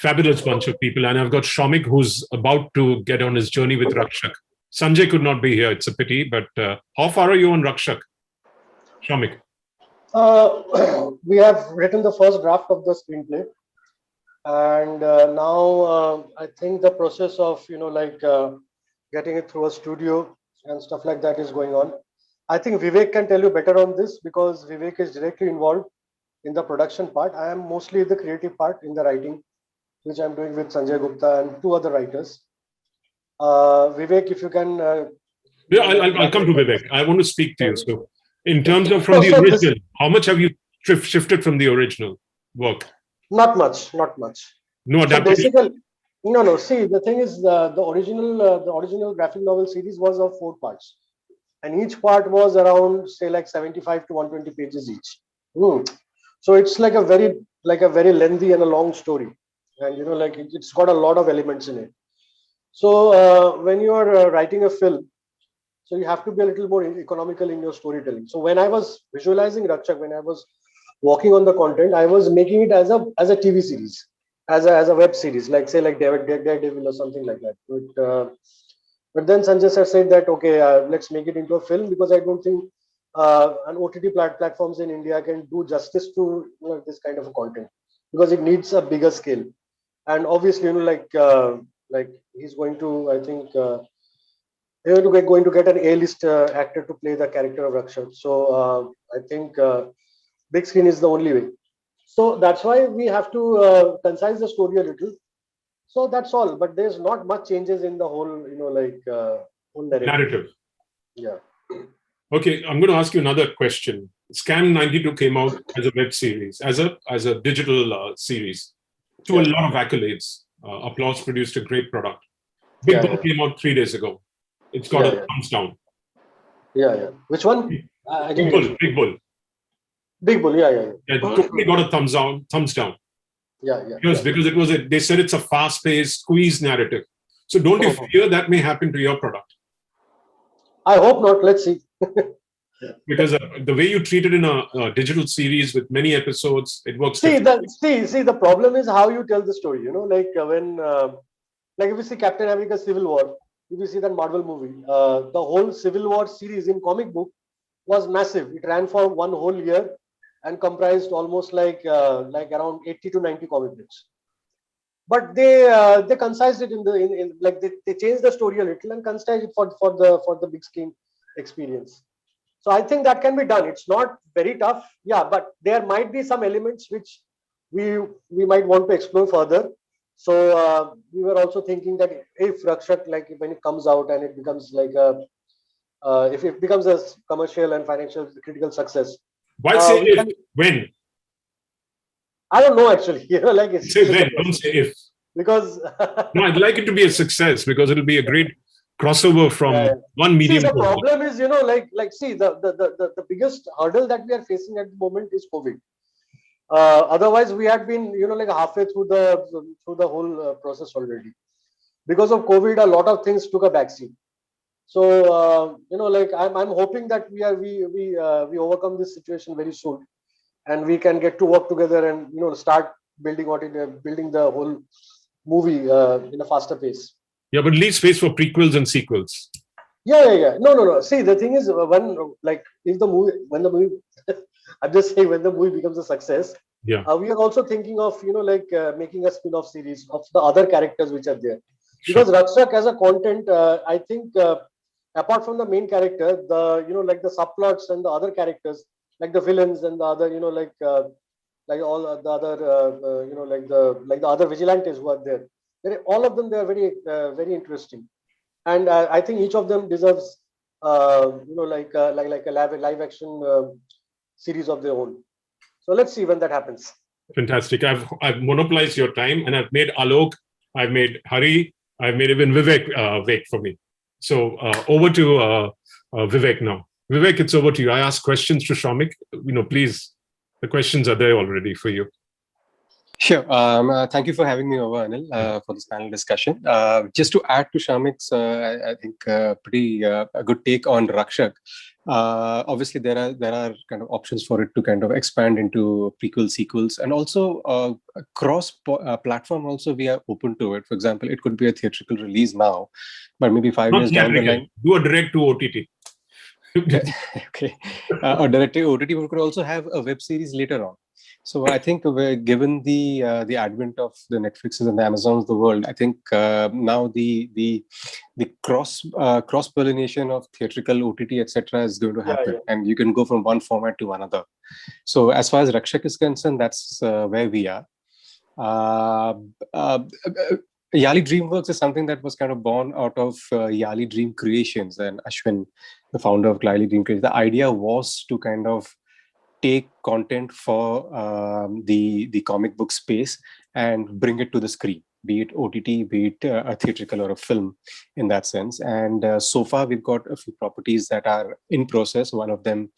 fabulous bunch of people. And I've got Shamik, who's about to get on his journey with Rakshak. Sanjay could not be here. It's a pity. But how far are you on Rakshak, Shamik? We have written the first draft of the screenplay. And now I think the process of, getting it through a studio and stuff like that is going on. I think Vivek can tell you better on this because Vivek is directly involved in the production part. I am mostly the creative part in the writing, which I'm doing with Sanjay Gupta and 2 other writers. Vivek, if you can. Yeah, I'll come to Vivek. I want to speak to you. So, in terms of from the original, how much have you shifted from the original work? Not much. No adaptation. So no. See, the thing is, the original graphic novel series was of 4 parts, and each part was around, say, like 75 to 120 pages each. So it's like a very lengthy and a long story, and it's got a lot of elements in it. So when you are writing a film, so you have to be a little more economical in your storytelling. So when I was visualizing Rakshak, when I was working on the content, I was making it as a TV series, as a web series, like Daredevil or something like that. But then Sanjay sir said that okay, let's make it into a film because I don't think an OTT platforms in India can do justice to this kind of a content because it needs a bigger scale. And obviously, he's going to, I think, going to get an A-list actor to play the character of Rakshak. So I think big screen is the only way. So that's why we have to concise the story a little. So that's all. But there's not much changes in the whole, whole narrative. Yeah. Okay, I'm going to ask you another question. Scam 92 came out as a web series, as a digital series, to a lot of accolades. Applause produced a great product. Big Bull came out 3 days ago. It's got a thumbs down. Yeah. Which one? Big Bull. Big Bull, yeah. It totally got a thumbs down. Yeah. Because it was they said it's a fast-paced, squeezed narrative. So don't you fear that may happen to your product? I hope not. Let's see. Because the way you treat it in a digital series with many episodes, it works. See, the problem is how you tell the story. When if you see Captain America Civil War, if you see that Marvel movie, the whole Civil War series in comic book was massive. It ran for 1 whole year and comprised almost like around 80 to 90 comic books. But they concised it they changed the story a little and concised it for the big screen experience. So I think that can be done. It's not very tough, but there might be some elements which we might want to explore further. So we were also thinking that if Rakshak, when it comes out and it becomes if it becomes a commercial and financial critical success. Why say if? When? I don't know actually. Say when, don't say if. Because no, I'd like it to be a success because it'll be a great crossover from one medium. See, the problem is, see, the biggest hurdle that we are facing at the moment is COVID. Otherwise, we had been, halfway through the whole process already. Because of COVID, a lot of things took a backseat. So, I'm hoping that we overcome this situation very soon, and we can get to work together and start building the whole movie in a faster pace. Yeah, but leave space for prequels and sequels. Yeah. No. See, the thing is, when the movie, I'm just saying, when the movie becomes a success, we are also thinking of making a spin-off series of the other characters which are there. Because Rakshak as a content, I think apart from the main character, the subplots and the other characters, like the villains and the other, all the other, the other vigilantes who are there. All of them, they are very, very interesting, and I think each of them deserves, a live action series of their own. So let's see when that happens. Fantastic! I've monopolized your time, and I've made Alok, I've made Hari, I've made even Vivek wait for me. So over to Vivek now. Vivek, it's over to you. I ask questions to Shamik. Please, the questions are there already for you. Sure. Thank you for having me over, Anil, for this panel discussion. Just to add to Shamik's, I think pretty a good take on Rakshak. Obviously, there are kind of options for it to kind of expand into prequel, sequels, and also cross platform. Also, we are open to it. For example, it could be a theatrical release now, but maybe 5 Not years down the theatrical. line. Do a direct to OTT. Okay. Or direct to OTT, we could also have a web series later on. So I think given the advent of the Netflixes and the Amazons of the world, I think now the cross pollination of theatrical OTT etc. is going to happen, and you can go from one format to another. So as far as Rakshak is concerned, that's where we are. Yali DreamWorks is something that was kind of born out of Yali Dream Creations, and Ashwin, the founder of Yali Dream Creations. The idea was to kind of take content for the comic book space and bring it to the screen, be it OTT, be it a theatrical or a film in that sense. And so far, we've got a few properties that are in process, one of them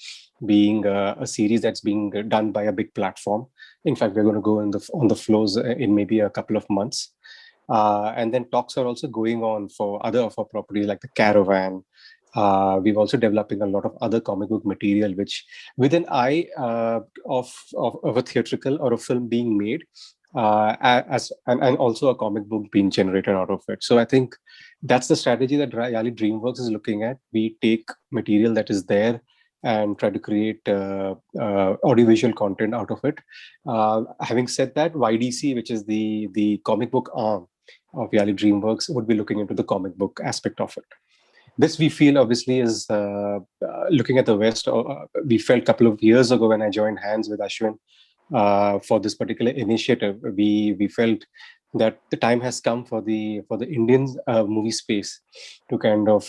being a series that's being done by a big platform. In fact, we're going to go on the floors in maybe a couple of months. And then talks are also going on for other of our properties like the Caravan. We're also developing a lot of other comic book material, which with an eye of a theatrical or a film being made, and also a comic book being generated out of it. So I think that's the strategy that Yali DreamWorks is looking at. We take material that is there and try to create audiovisual content out of it. Having said that, YDC, which is the comic book arm of Yali DreamWorks, would be looking into the comic book aspect of it. This we feel obviously is looking at the West. We felt a couple of years ago when I joined hands with Ashwin for this particular initiative. We felt that the time has come for the Indian movie space to kind of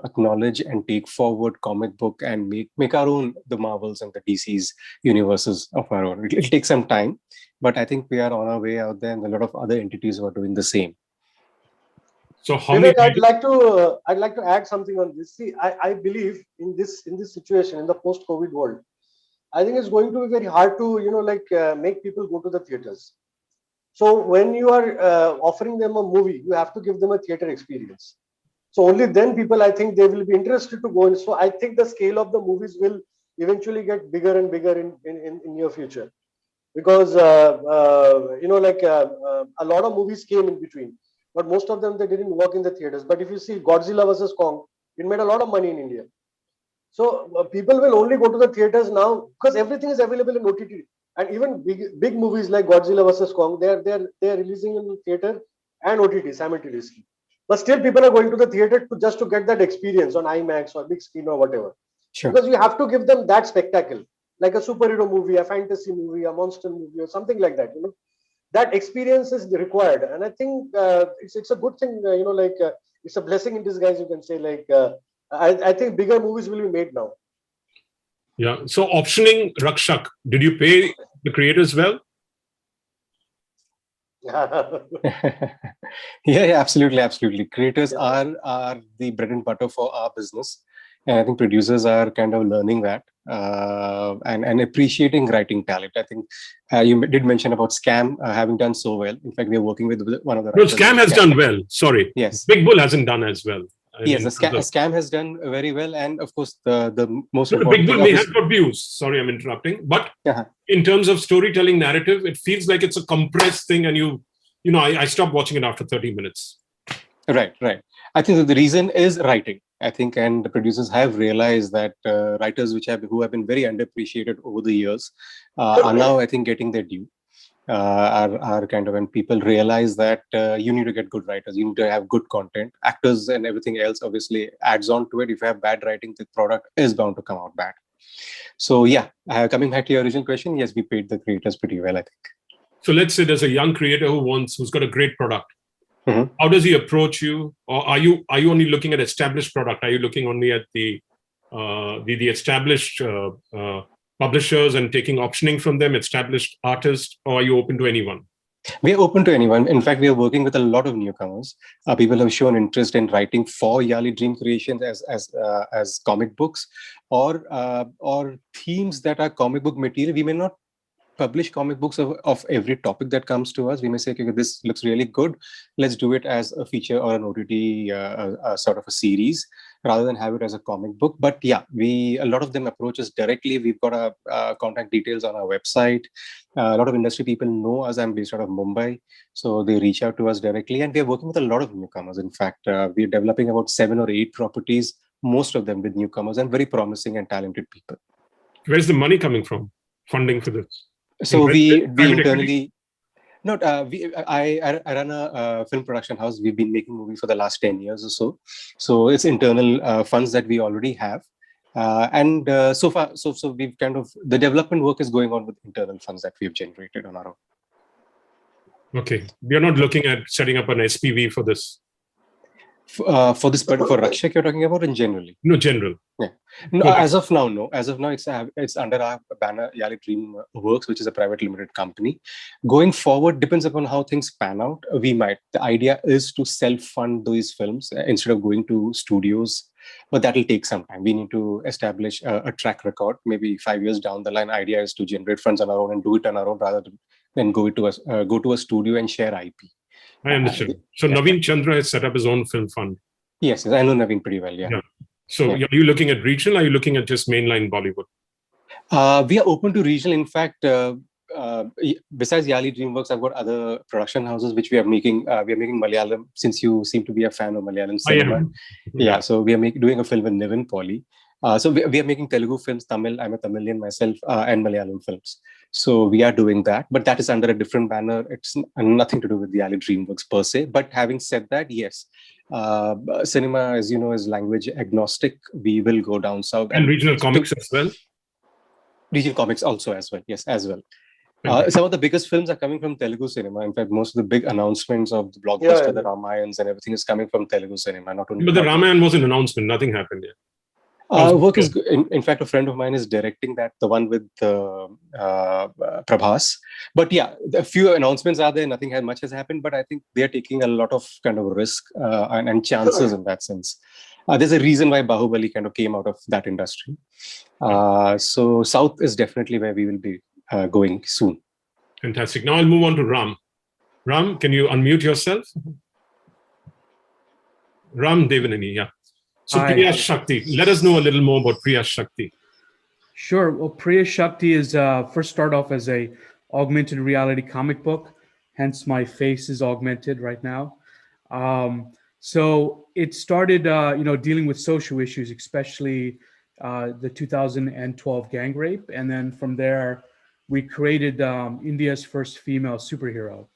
acknowledge and take forward comic book and make our own, the Marvels and the DC's universes of our own. It'll take some time, but I think we are on our way out there, and a lot of other entities are doing the same. So how many? I'd like to add something on this. See, I believe in this situation in the post-COVID world. I think it's going to be very hard to make people go to the theaters. So when you are offering them a movie, you have to give them a theater experience. So only then people, I think, they will be interested to go. And so I think the scale of the movies will eventually get bigger and bigger in near future, because a lot of movies came in between. But most of them, they didn't work in the theaters. But if you see Godzilla versus Kong, it made a lot of money in India. So people will only go to the theaters now because everything is available in OTT. And even big movies like Godzilla versus Kong, they're releasing in theater and OTT simultaneously. But still, people are going to the theater just to get that experience on IMAX or big screen or whatever. Sure. Because you have to give them that spectacle, like a superhero movie, a fantasy movie, a monster movie, or something like that. That experience is required, and I think it's a good thing. It's a blessing in disguise, you can say. I think bigger movies will be made now. Yeah. So optioning Rakshak, did you pay the creators well? Yeah, absolutely. Creators are the bread and butter for our business, and I think producers are kind of learning that and appreciating writing talent. I think you did mention about Scam having done so well. In fact, we are working with one of the writers. No, Scam has done well. Sorry. Yes. Big Bull hasn't done as well. Yes, Scam has done very well, and of course the most important Big Bull may have got views. Sorry, I'm interrupting, but in terms of storytelling narrative, it feels like it's a compressed thing, and I stopped watching it after 30 minutes. Right. I think that the reason is writing. I think, and the producers have realized that writers who have been very underappreciated over the years are now, I think, getting their due. Are kind of, when people realize that you need to get good writers, you need to have good content, actors and everything else obviously adds on to it. If you have bad writing, the product is bound to come out bad. So yeah, coming back to your original question, yes, we paid the creators pretty well, I think. So let's say there's a young creator who's got a great product. Mm-hmm. How does he approach you? Or are you only looking at established product? Are you looking only at the established publishers and taking optioning from them, established artists, or are you open to anyone? We are open to anyone. In fact, we are working with a lot of newcomers. People have shown interest in writing for Yali Dream Creations as comic books or themes that are comic book material. We may not publish comic books of every topic that comes to us. We may say, okay, this looks really good. Let's do it as a feature or an OTT sort of a series rather than have it as a comic book. But yeah, a lot of them approach us directly. We've got our contact details on our website. A lot of industry people know us. I'm based out of Mumbai. So they reach out to us directly. And we're working with a lot of newcomers. In fact, we're developing about 7 or 8 properties, most of them with newcomers and very promising and talented people. Where's the money coming from? Funding for this? So we Private internally, I run a film production house. We've been making movies for the last 10 years or so. So it's internal funds that we already have. So far, so we've the development work is going on with internal funds that we've generated on our own. Okay. We are not looking at setting up an SPV for this. For Rakshak, you're talking about, in generally? No, general. Yeah. No, okay. As of now, no. As of now, it's under our banner Yali DreamWorks, which is a private limited company. Going forward, depends upon how things pan out. We might. The idea is to self-fund these films instead of going to studios, but that will take some time. We need to establish a track record. Maybe 5 years down the line, idea is to generate funds on our own and do it on our own rather than go to a studio and share IP. I understand. So Naveen Chandra has set up his own film fund. Yes, I know Naveen pretty well. Yeah. So are you looking at regional? Or are you looking at just mainline Bollywood? We are open to regional. In fact, besides Yali DreamWorks, I've got other production houses which we are making. We are making Malayalam. Since you seem to be a fan of Malayalam cinema, yeah. So we are doing a film with Nivin Pauly. So we are making Telugu films, Tamil. I'm a Tamilian myself, and Malayalam films. So we are doing that, but that is under a different banner. It's nothing to do with the Yali DreamWorks per se. But having said that, yes, cinema, as you know, is language agnostic. We will go down south. And regional comics as well? Regional comics also as well. Yes, as well. Some of the biggest films are coming from Telugu cinema. In fact, most of the big announcements of the blockbuster, the Ramayans and everything is coming from Telugu cinema. Not only. But the Ramayan was an announcement. Nothing happened yet. Work is good. In fact, a friend of mine is directing that, the one with Prabhas. But yeah, a few announcements are there. Nothing much has happened, but I think they are taking a lot of kind of risk and chances in that sense. There's a reason why Bahubali kind of came out of that industry. So South is definitely where we will be going soon. Fantastic. Now I'll move on to Ram. Ram, can you unmute yourself? Ram Devineni, yeah. So Priya Shakti, let us know a little more about Priya Shakti. Sure. Well, Priya Shakti is first start off as a augmented reality comic book. Hence my face is augmented right now. So it started, dealing with social issues, especially the 2012 gang rape. And then from there, we created India's first female superhero.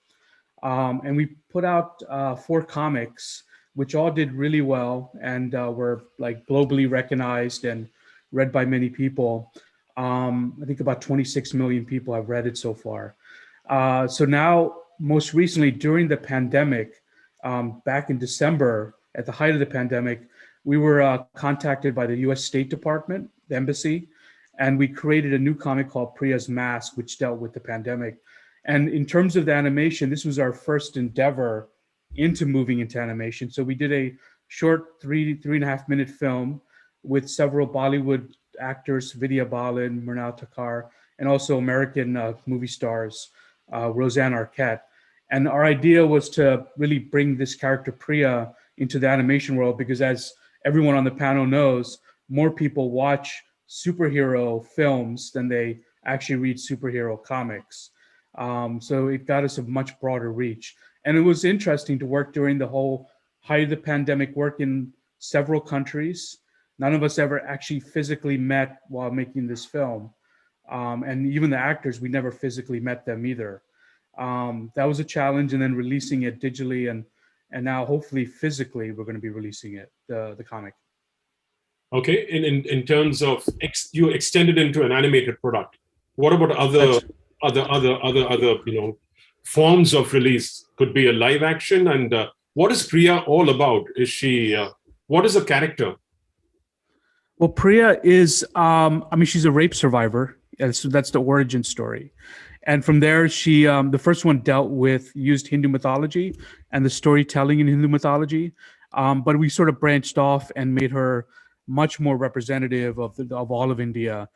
And we put out 4 comics, which all did really well and were like globally recognized and read by many people. I think about 26 million people have read it so far. So now, most recently during the pandemic, back in December, at the height of the pandemic, we were contacted by the US State Department, the embassy, and we created a new comic called Priya's Mask, which dealt with the pandemic. And in terms of the animation, this was our first endeavor into moving into animation. So we did a short 3.5 minute film with several Bollywood actors, Vidya Balan, Mrinal Thakkar, and also American movie stars, Roseanne Arquette. And our idea was to really bring this character Priya into the animation world, because as everyone on the panel knows, more people watch superhero films than they actually read superhero comics. So it got us a much broader reach. And it was interesting to work during the whole height of the pandemic, work in several countries. None of us ever actually physically met while making this film. And even the actors, we never physically met them either. That was a challenge, and then releasing it digitally and now hopefully physically, we're going to be releasing it, the comic. Okay, in terms of you extended into an animated product. What about other forms of release? Could be a live action. And what is Priya all about? Is she what is a character? Well, Priya is she's a rape survivor. So that's the origin story. And from there, she the first one used Hindu mythology and the storytelling in Hindu mythology. But we sort of branched off and made her much more representative of all of India.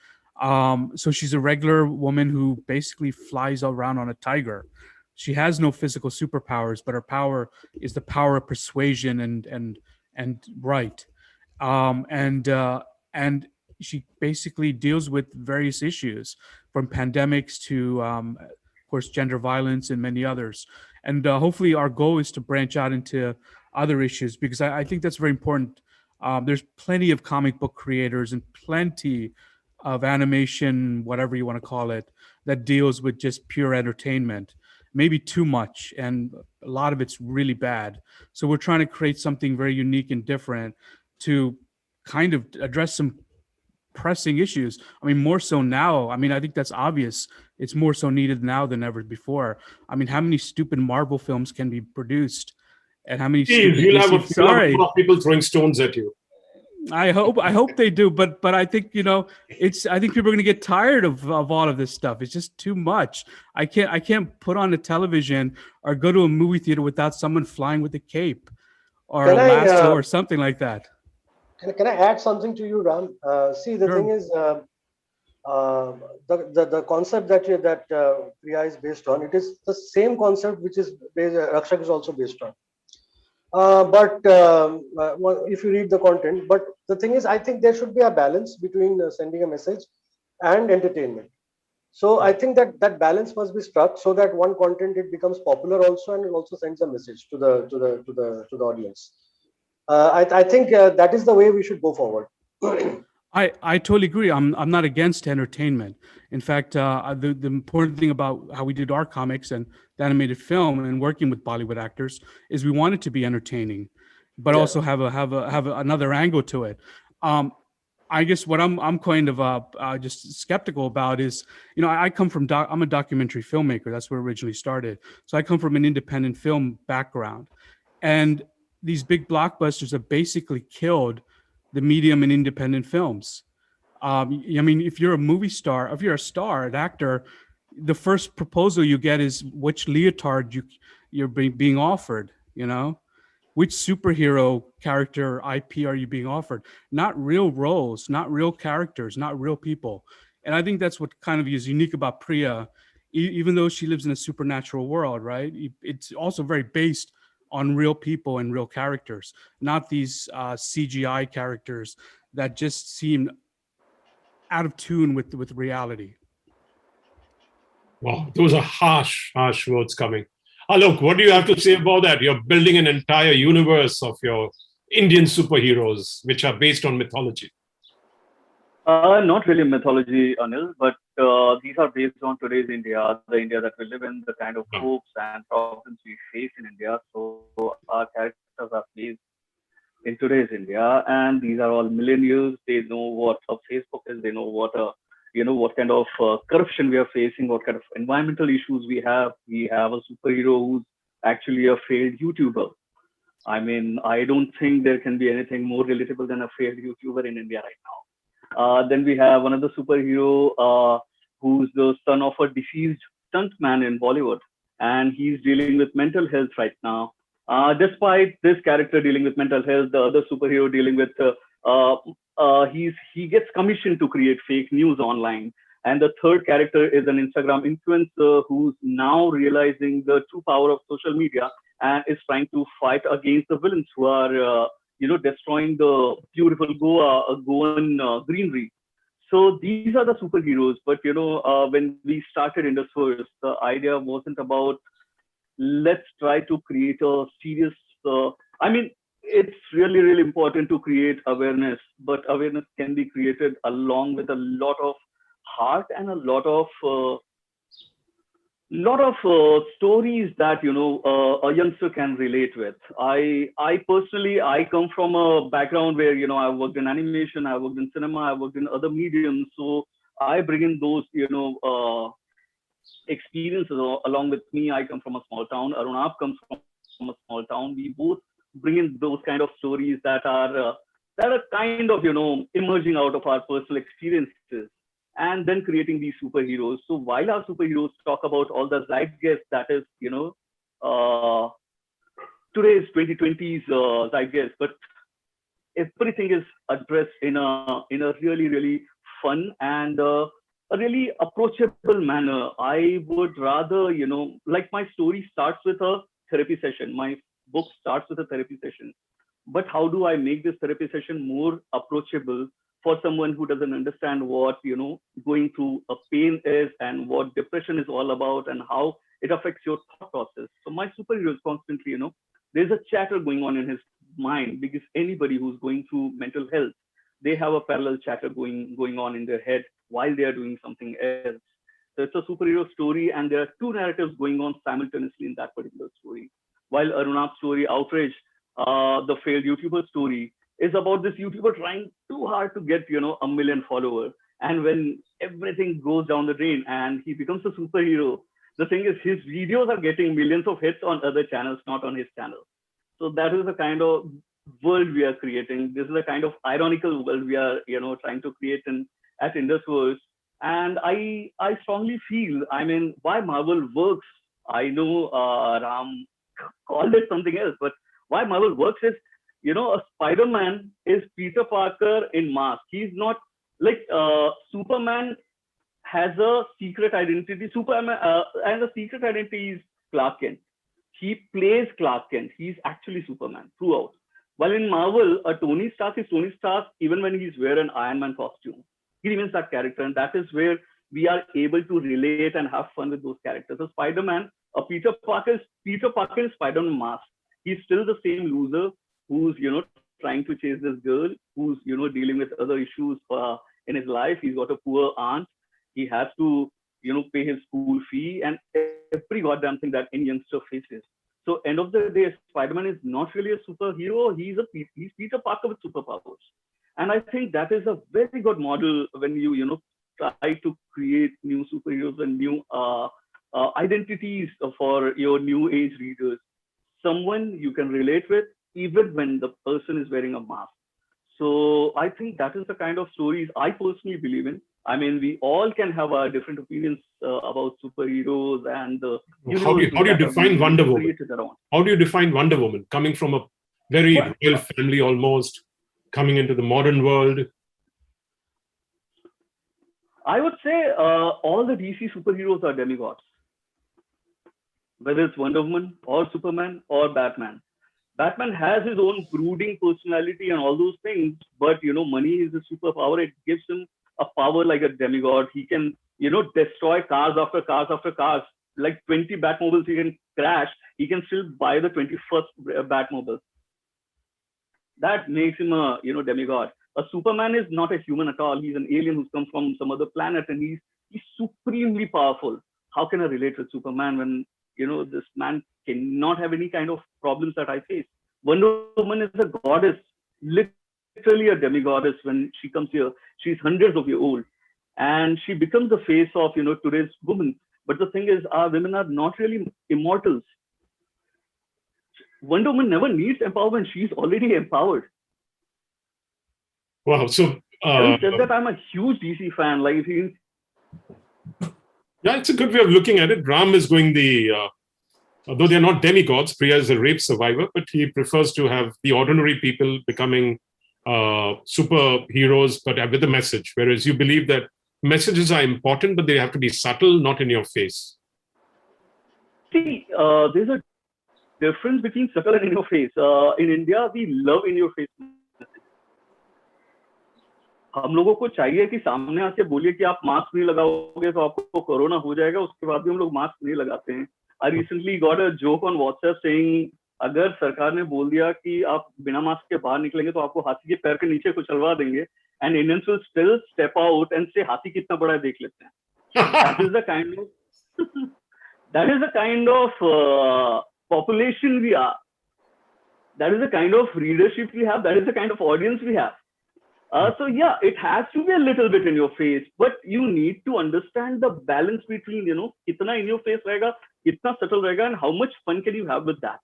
So she's a regular woman who basically flies around on a tiger. She has no physical superpowers, but her power is the power of persuasion and right. And she basically deals with various issues, from pandemics to, of course, gender violence and many others. And hopefully, our goal is to branch out into other issues, because I think that's very important. There's plenty of comic book creators and plenty of animation, whatever you want to call it, that deals with just pure entertainment, maybe too much, and a lot of it's really bad. So we're trying to create something very unique and different to kind of address some pressing issues. I mean, more so now. I mean, I think that's obvious. It's more so needed now than ever before. I mean, how many stupid Marvel films can be produced, and how many Steve, stupid you'll have DC? a Sorry, lot of people throwing stones at you. I hope they do, but I think, I think people are going to get tired of all of this stuff. It's just too much. I can't put on a television or go to a movie theater without someone flying with a cape or Can a I lasso or something like that. can I add something to you, Ram? See, the Sure. thing is, the concept that Priya is based on, it is the same concept which is Rakshak is also based on. But if you read the content, but the thing is, I think there should be a balance between sending a message and entertainment. So I think that balance must be struck so that one content it becomes popular also, and it also sends a message to the audience. I think that is the way we should go forward. I totally agree. I'm not against entertainment. In fact, the important thing about how we did our comics and the animated film and working with Bollywood actors is we want it to be entertaining, but Yeah. also have another angle to it. I guess what I'm kind of just skeptical about is, I come from I'm a documentary filmmaker. That's where it originally started. So I come from an independent film background, and these big blockbusters have basically killed the medium in independent films. I mean, if you're a movie star, if you're a star, an actor, the first proposal you get is which leotard you're being offered. Which superhero character IP are you being offered? Not real roles, not real characters, not real people. And I think that's what kind of is unique about Priya, even though she lives in a supernatural world, right? It's also very based on real people and real characters, not these CGI characters that just seem out of tune with reality. Wow, those are harsh words coming. Alok, what do you have to say about that? You're building an entire universe of your Indian superheroes, which are based on mythology. Not really mythology, Anil, but these are based on today's India, the India that we live in, the kind of hopes and problems we face in India. So our characters are based in today's India, and these are all millennials. They know what a Facebook is. They know what what kind of corruption we are facing, what kind of environmental issues we have. We have a superhero who's actually a failed YouTuber. I mean, I don't think there can be anything more relatable than a failed YouTuber in India right now. Then we have another superhero who's the son of a deceased stuntman in Bollywood, and he's dealing with mental health right now. Despite this character dealing with mental health, the other superhero dealing with he gets commissioned to create fake news online. And the third character is an Instagram influencer who's now realizing the true power of social media and is trying to fight against the villains who are destroying the beautiful Goan greenery. So these are the superheroes. But when we started Indusverse, the idea wasn't about let's try to create a serious. It's really, really important to create awareness, but awareness can be created along with a lot of heart and a lot of stories that a youngster can relate with. I personally come from a background where I worked in animation, I worked in cinema, I worked in other mediums, so I bring in those experiences along with me. I come from a small town. Arunab comes from a small town. We both bring in those kind of stories that are kind of emerging out of our personal experiences, and then creating these superheroes. So while our superheroes talk about all the zeitgeist that is today's 2020s zeitgeist, but everything is addressed in a really, really fun and a really approachable manner. I would rather, like my story starts with a therapy session. My book starts with a therapy session. But how do I make this therapy session more approachable for someone who doesn't understand what, going through a pain is and what depression is all about and how it affects your thought process. So my superhero is constantly, there's a chatter going on in his mind, because anybody who's going through mental health, they have a parallel chatter going on in their head while they are doing something else. So it's a superhero story, and there are two narratives going on simultaneously in that particular story. While Arunab's story, Outrage, the failed YouTuber story, is about this YouTuber trying too hard to get, 1 million followers. And when everything goes down the drain and he becomes a superhero, the thing is his videos are getting millions of hits on other channels, not on his channel. So that is the kind of world we are creating. This is the kind of ironical world we are, trying to create at Indusverse. And I strongly feel, why Marvel works, I know Ram called it something else, but why Marvel works is, a Spider-Man is Peter Parker in mask. He's not like Superman has a secret identity. Superman and the secret identity is Clark Kent. He plays Clark Kent. He's actually Superman throughout. While in Marvel, a Tony Stark is Tony Stark even when he's wearing an Iron Man costume. He remains that character, and that is where we are able to relate and have fun with those characters. So Spider-Man, Peter Parker is Spider-Man mask. He's still the same loser who's, trying to chase this girl, who's, dealing with other issues in his life. He's got a poor aunt. He has to, pay his school fee and every goddamn thing that any youngster faces. So end of the day, Spider-Man is not really a superhero. He's Peter Parker with superpowers. And I think that is a very good model when you, try to create new superheroes and new identities for your new age readers. Someone you can relate with, even when the person is wearing a mask. So I think that is the kind of stories I personally believe in. We all can have our different opinions about superheroes and the. How do you define Wonder Woman? How do you define Wonder Woman? Coming from a very royal family almost, coming into the modern world. I would say all the DC superheroes are demigods. Whether it's Wonder Woman or Superman or Batman. Batman has his own brooding personality and all those things, but money is a superpower. It gives him a power like a demigod. He can, destroy cars after cars after cars. Like 20 Batmobiles he can crash. He can still buy the 21st Batmobile. That makes him a, demigod. A Superman is not a human at all. He's an alien who's come from some other planet, and he's supremely powerful. How can I relate with Superman when, this man cannot have any kind of problems that I face? Wonder Woman is a goddess, literally a demigoddess. When she comes here, she's hundreds of years old, and she becomes the face of, today's women. But the thing is, our women are not really immortals. Wonder Woman never needs empowerment. She's already empowered. Wow. So having said that, I'm a huge DC fan. Yeah, it's a good way of looking at it. Ram is going although they're not demigods, Priya is a rape survivor, but he prefers to have the ordinary people becoming superheroes, but with a message. Whereas you believe that messages are important, but they have to be subtle, not in your face. See, there's a difference between subtle and in your face. In India, we love in your face. हम लोगों को चाहिए कि सामने आके बोलिए कि आप मास्क नहीं लगाओगे तो आपको कोरोना हो जाएगा, उसके बाद भी हम लोग मास्क नहीं लगाते हैं. I recently got a joke on WhatsApp saying अगर सरकार ने बोल दिया कि आप बिना मास्क के बाहर निकलेंगे तो आपको हाथी के पैर के नीचे कुचलवा देंगे, and Indians will still step out and say हाथी कितना बड़ा है देख लेते हैं. That is the kind of population we are. That is the kind of readership we have. That is the kind of audience we have. So yeah, it has to be a little bit in your face, but you need to understand the balance between, kitna in your face rahega, kitna subtle rahega, and how much fun can you have with that.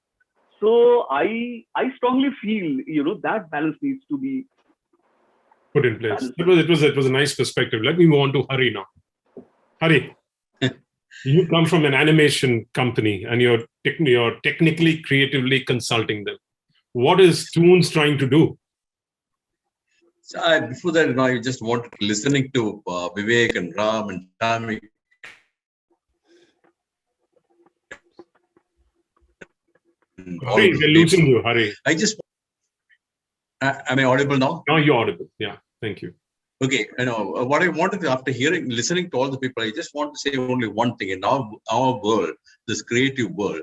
So I strongly feel, that balance needs to be put in place. It was a nice perspective. Let me move on to Hari now. Hari, you come from an animation company and you're technically, creatively consulting them. What is Toonz trying to do? Before that, I just wanted listening to Vivek and Ram and Shamik. Hari, we're losing you, Hari. Am I audible now? Now you're audible. Yeah, thank you. Okay, what I wanted to, after listening to all the people, I just want to say only one thing. In our world, this creative world,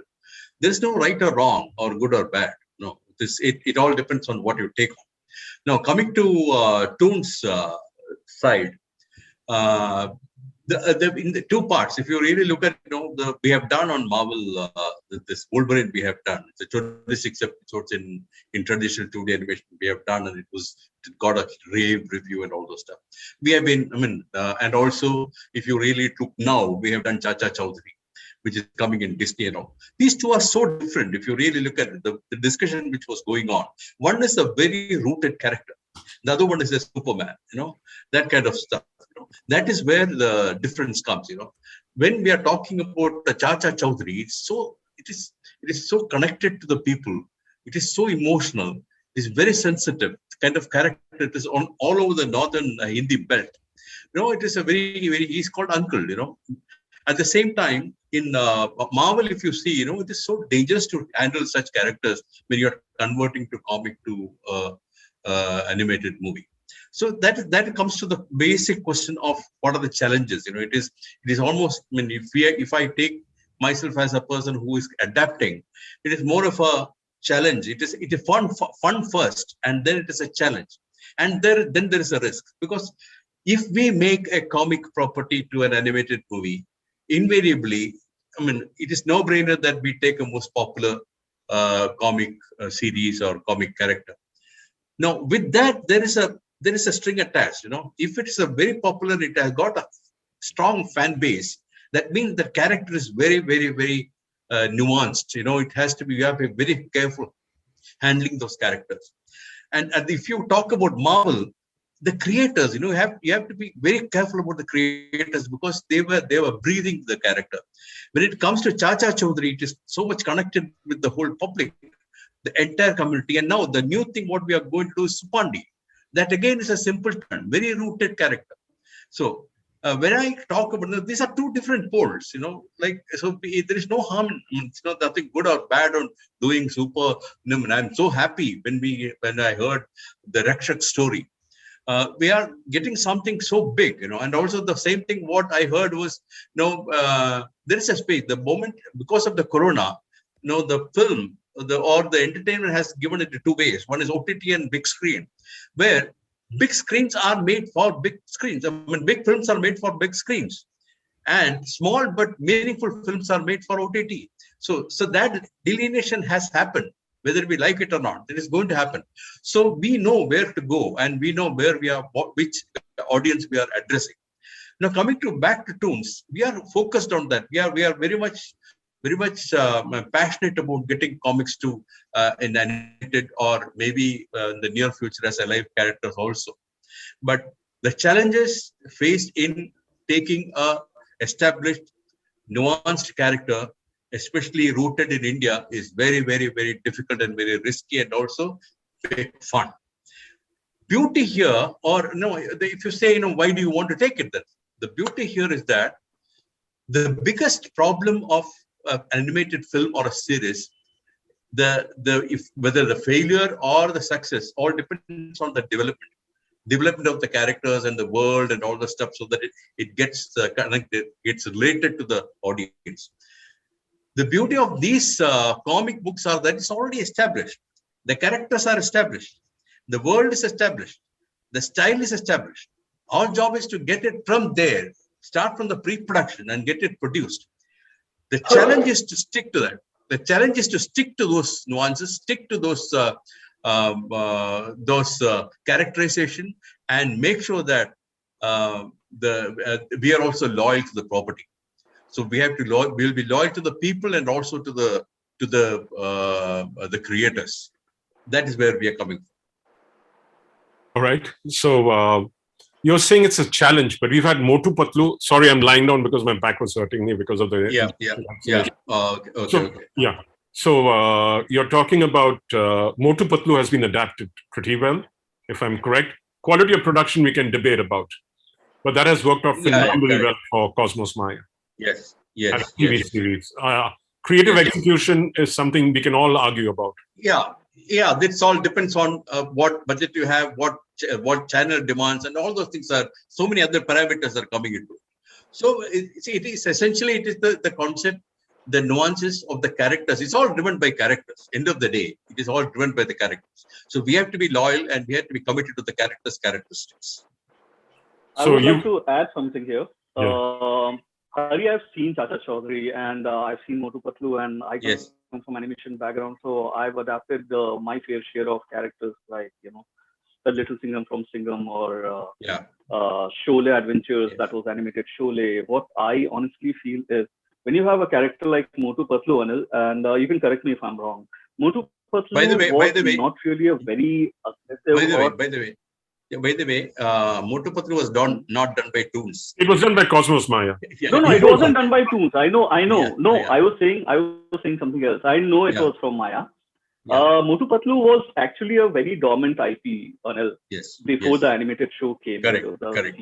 there's no right or wrong or good or bad. No, it all depends on what you take on. Now, coming to Toonz side, in the two parts, if you really look at, we have done on Marvel, this Wolverine we have done. The 26 episodes in traditional 2D animation we have done, and it got a rave review and all those stuff. We have been, and also if you really look now, we have done Chacha Chaudhary, which is coming in Disney and all. These two are so different. If you really look at the discussion which was going on, one is a very rooted character. The other one is a Superman, that kind of stuff. That is where the difference comes. When we are talking about the Chacha Chaudhary, it is so connected to the people. It is so emotional. It is very sensitive kind of character. It is on all over the northern Hindi belt. It is a he's called Uncle. At the same time, in Marvel, if you see, it is so dangerous to handle such characters when you're converting to comic to animated movie. So that comes to the basic question of what are the challenges. It is almost, if I take myself as a person who is adapting, it is more of a challenge. It is fun first, and then it is a challenge, and then there is a risk, because if we make a comic property to an animated movie, invariably, it is no brainer that we take a most popular comic series or comic character. Now, with that, there is a string attached. If it is a very popular, it has got a strong fan base. That means the character is very, very, very nuanced. It has to be. You have to be very careful handling those characters. And if you talk about Marvel, the creators, you have to be very careful about the creators, because they were breathing the character. When it comes to Chacha Chaudhary, it is so much connected with the whole public, the entire community. And now the new thing what we are going to do is Supandi. That again is a simple turn, very rooted character. So when I talk about these are two different poles, so there is no harm. It's not nothing good or bad on doing super. I'm so happy when I heard the Rakshak story. We are getting something so big, and also the same thing. What I heard was, there is a space. The moment because of the corona, the film or the entertainment has given it two ways. One is OTT and big screen, where big screens are made for big screens. Big films are made for big screens, and small but meaningful films are made for OTT. So that delineation has happened, whether we like it or not. It is going to happen. So we know where to go, and we know where we are, which audience we are addressing. Now, coming back to Toonz, we are focused on that. We are very much passionate about getting comics to in animated, or maybe in the near future as a live characters also. But the challenges faced in taking a established, nuanced character, especially rooted in India, is very, very, very difficult and very risky, and also very fun. Beauty here, or if you say, why do you want to take it then? The beauty here is that the biggest problem of animated film or a series, whether the failure or the success, all depends on the development of the characters and the world and all the stuff, so that it gets connected, gets related to the audience. The beauty of these comic books are that it's already established. The characters are established. The world is established. The style is established. Our job is to get it from there, start from the pre-production and get it produced. The challenge is to stick to that. The challenge is to stick to those nuances, stick to those characterization, and make sure that we are also loyal to the property. So we have to we'll be loyal to the people and also to the creators. That is where we are coming from. All right. So you're saying it's a challenge, but we've had Motu Patlu. Sorry, I'm lying down because my back was hurting me because of the Okay. So you're talking about Motu Patlu has been adapted pretty well, if I'm correct. Quality of production we can debate about, but that has worked out phenomenally well for Cosmos Maya. Yes, And yes, TV yes. series. Creative execution is something we can all argue about. Yeah. This all depends on what budget you have, what channel demands, and all those things are. So many other parameters are coming into it. So it is essentially the concept, the nuances of the characters. It's all driven by characters. End of the day, it is all driven by the characters. So we have to be loyal and we have to be committed to the characteristics. I would like to add something here. Yeah. Hari, I've seen Chacha Chaudhary and I've seen Motu Patlu, and I come from animation background, so I've adapted my fair share of characters, like the Little Singham from Singham, or Sholay Adventures, that was animated Sholay. What I honestly feel is, when you have a character like Motu Patlu, Anil, and you can correct me if I'm wrong, Motu Patlu was not really a very aggressive. By the way, Motu Patlu was not done by Toonz. It was done by Cosmos Maya. No, it wasn't done by Toonz. I know. I was saying something else. I know it was from Maya. Motu Patlu was actually a very dormant IP, Anil. Before the animated show came. Correct.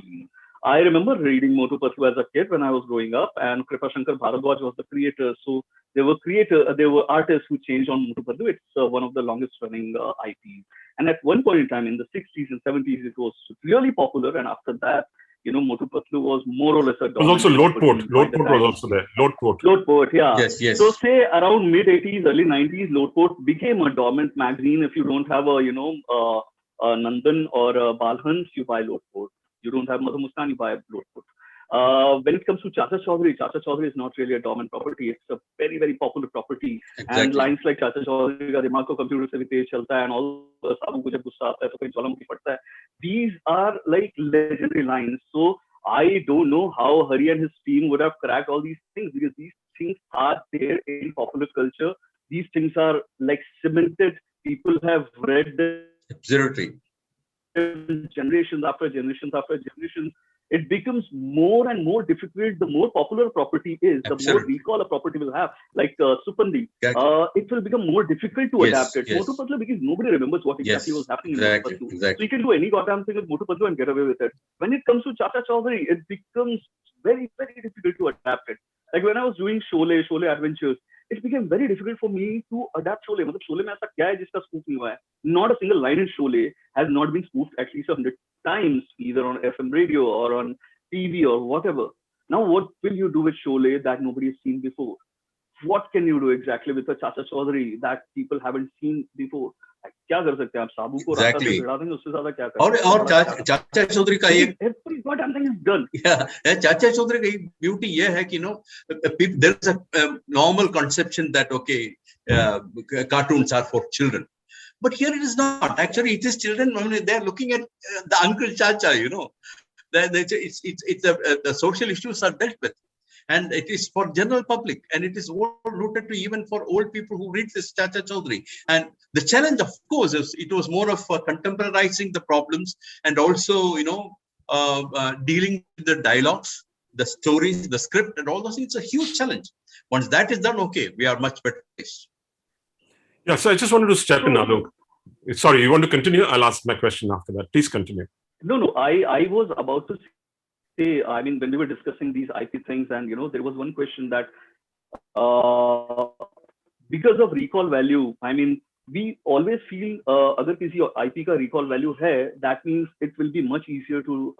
I remember reading Motu Patlu as a kid when I was growing up, and Kripa Shankar Bharadwaj was the creator. So there were artists who changed on Motu Patlu. It's one of the longest running IPs. And at one point in time, in the 60s and 70s, it was really popular. And after that, Motu Patlu was more or less a dominant. It was also Lotport. Lotport was also there. Lotport, yeah. Yes. So say around mid 80s, early 90s, Lotport became a dormant magazine. If you don't have a Nandan or a Balhans, you buy Lotport. You don't have Madhu Muskan, you buy Lotport. When it comes to Chacha Chaudhary is not really a dormant property. It's a very, very popular property. Exactly. And lines like Chacha Chaudhary ka dimag ko computer se bhi tez chalta hai, and all the Sabu ko jab gussa aata hai to kahin jwalamukhi padta hai. These are like legendary lines. So I don't know how Hari and his team would have cracked all these things, because these things are there in popular culture. These things are like cemented. People have read them. Absolutely. Generations after generations after generations. It becomes more and more difficult the more popular property is, the more recall a property will have. Like Supandi, it will become more difficult to adapt it. Motu Patlu, because nobody remembers what exactly was happening in Motu Patlu. So you can do any goddamn thing with Motu Patlu and get away with it. When it comes to Chacha Chaudhary, it becomes very, very difficult to adapt it. Like when I was doing Sholay Adventures, it became very difficult for me to adapt Sholay. मतलब Sholay में ऐसा क्या है जिसका spoof नहीं हुआ है? Not a single line in Sholay has not been spoofed at least 100 times, either on FM radio or on TV or whatever. Now, what will you do with Sholay that nobody has seen before? What can you do exactly with a Chacha Chaudhary that people haven't seen before? क्या कर सकते हैं आप? साबू को रास्ता से भिड़ा देंगे, उससे ज्यादा क्या कर सकते हैं? और चाचा चौधरी का एक every goddamn thing is done. चाचा चौधरी का एक beauty ये है कि there is a normal conception that cartoons are for children, but here it is not. Actually, it is children. I mean, they are looking at the Uncle Chacha. The social issues are dealt with. And it is for general public, and it is all rooted to even for old people who read this Chacha Chaudhary. And the challenge, of course, is it was more of contemporizing the problems, and also, dealing with the dialogues, the stories, the script, and all those things. It's a huge challenge. Once that is done, okay, we are much better placed. Yeah, so I just wanted to step in, Alok. Sorry, you want to continue? I'll ask my question after that. Please continue. No, I was about to say, I mean, when we were discussing these IP things, and there was one question that because of recall value, I mean, we always feel agar kisi IP ka recall value hai, that means it will be much easier to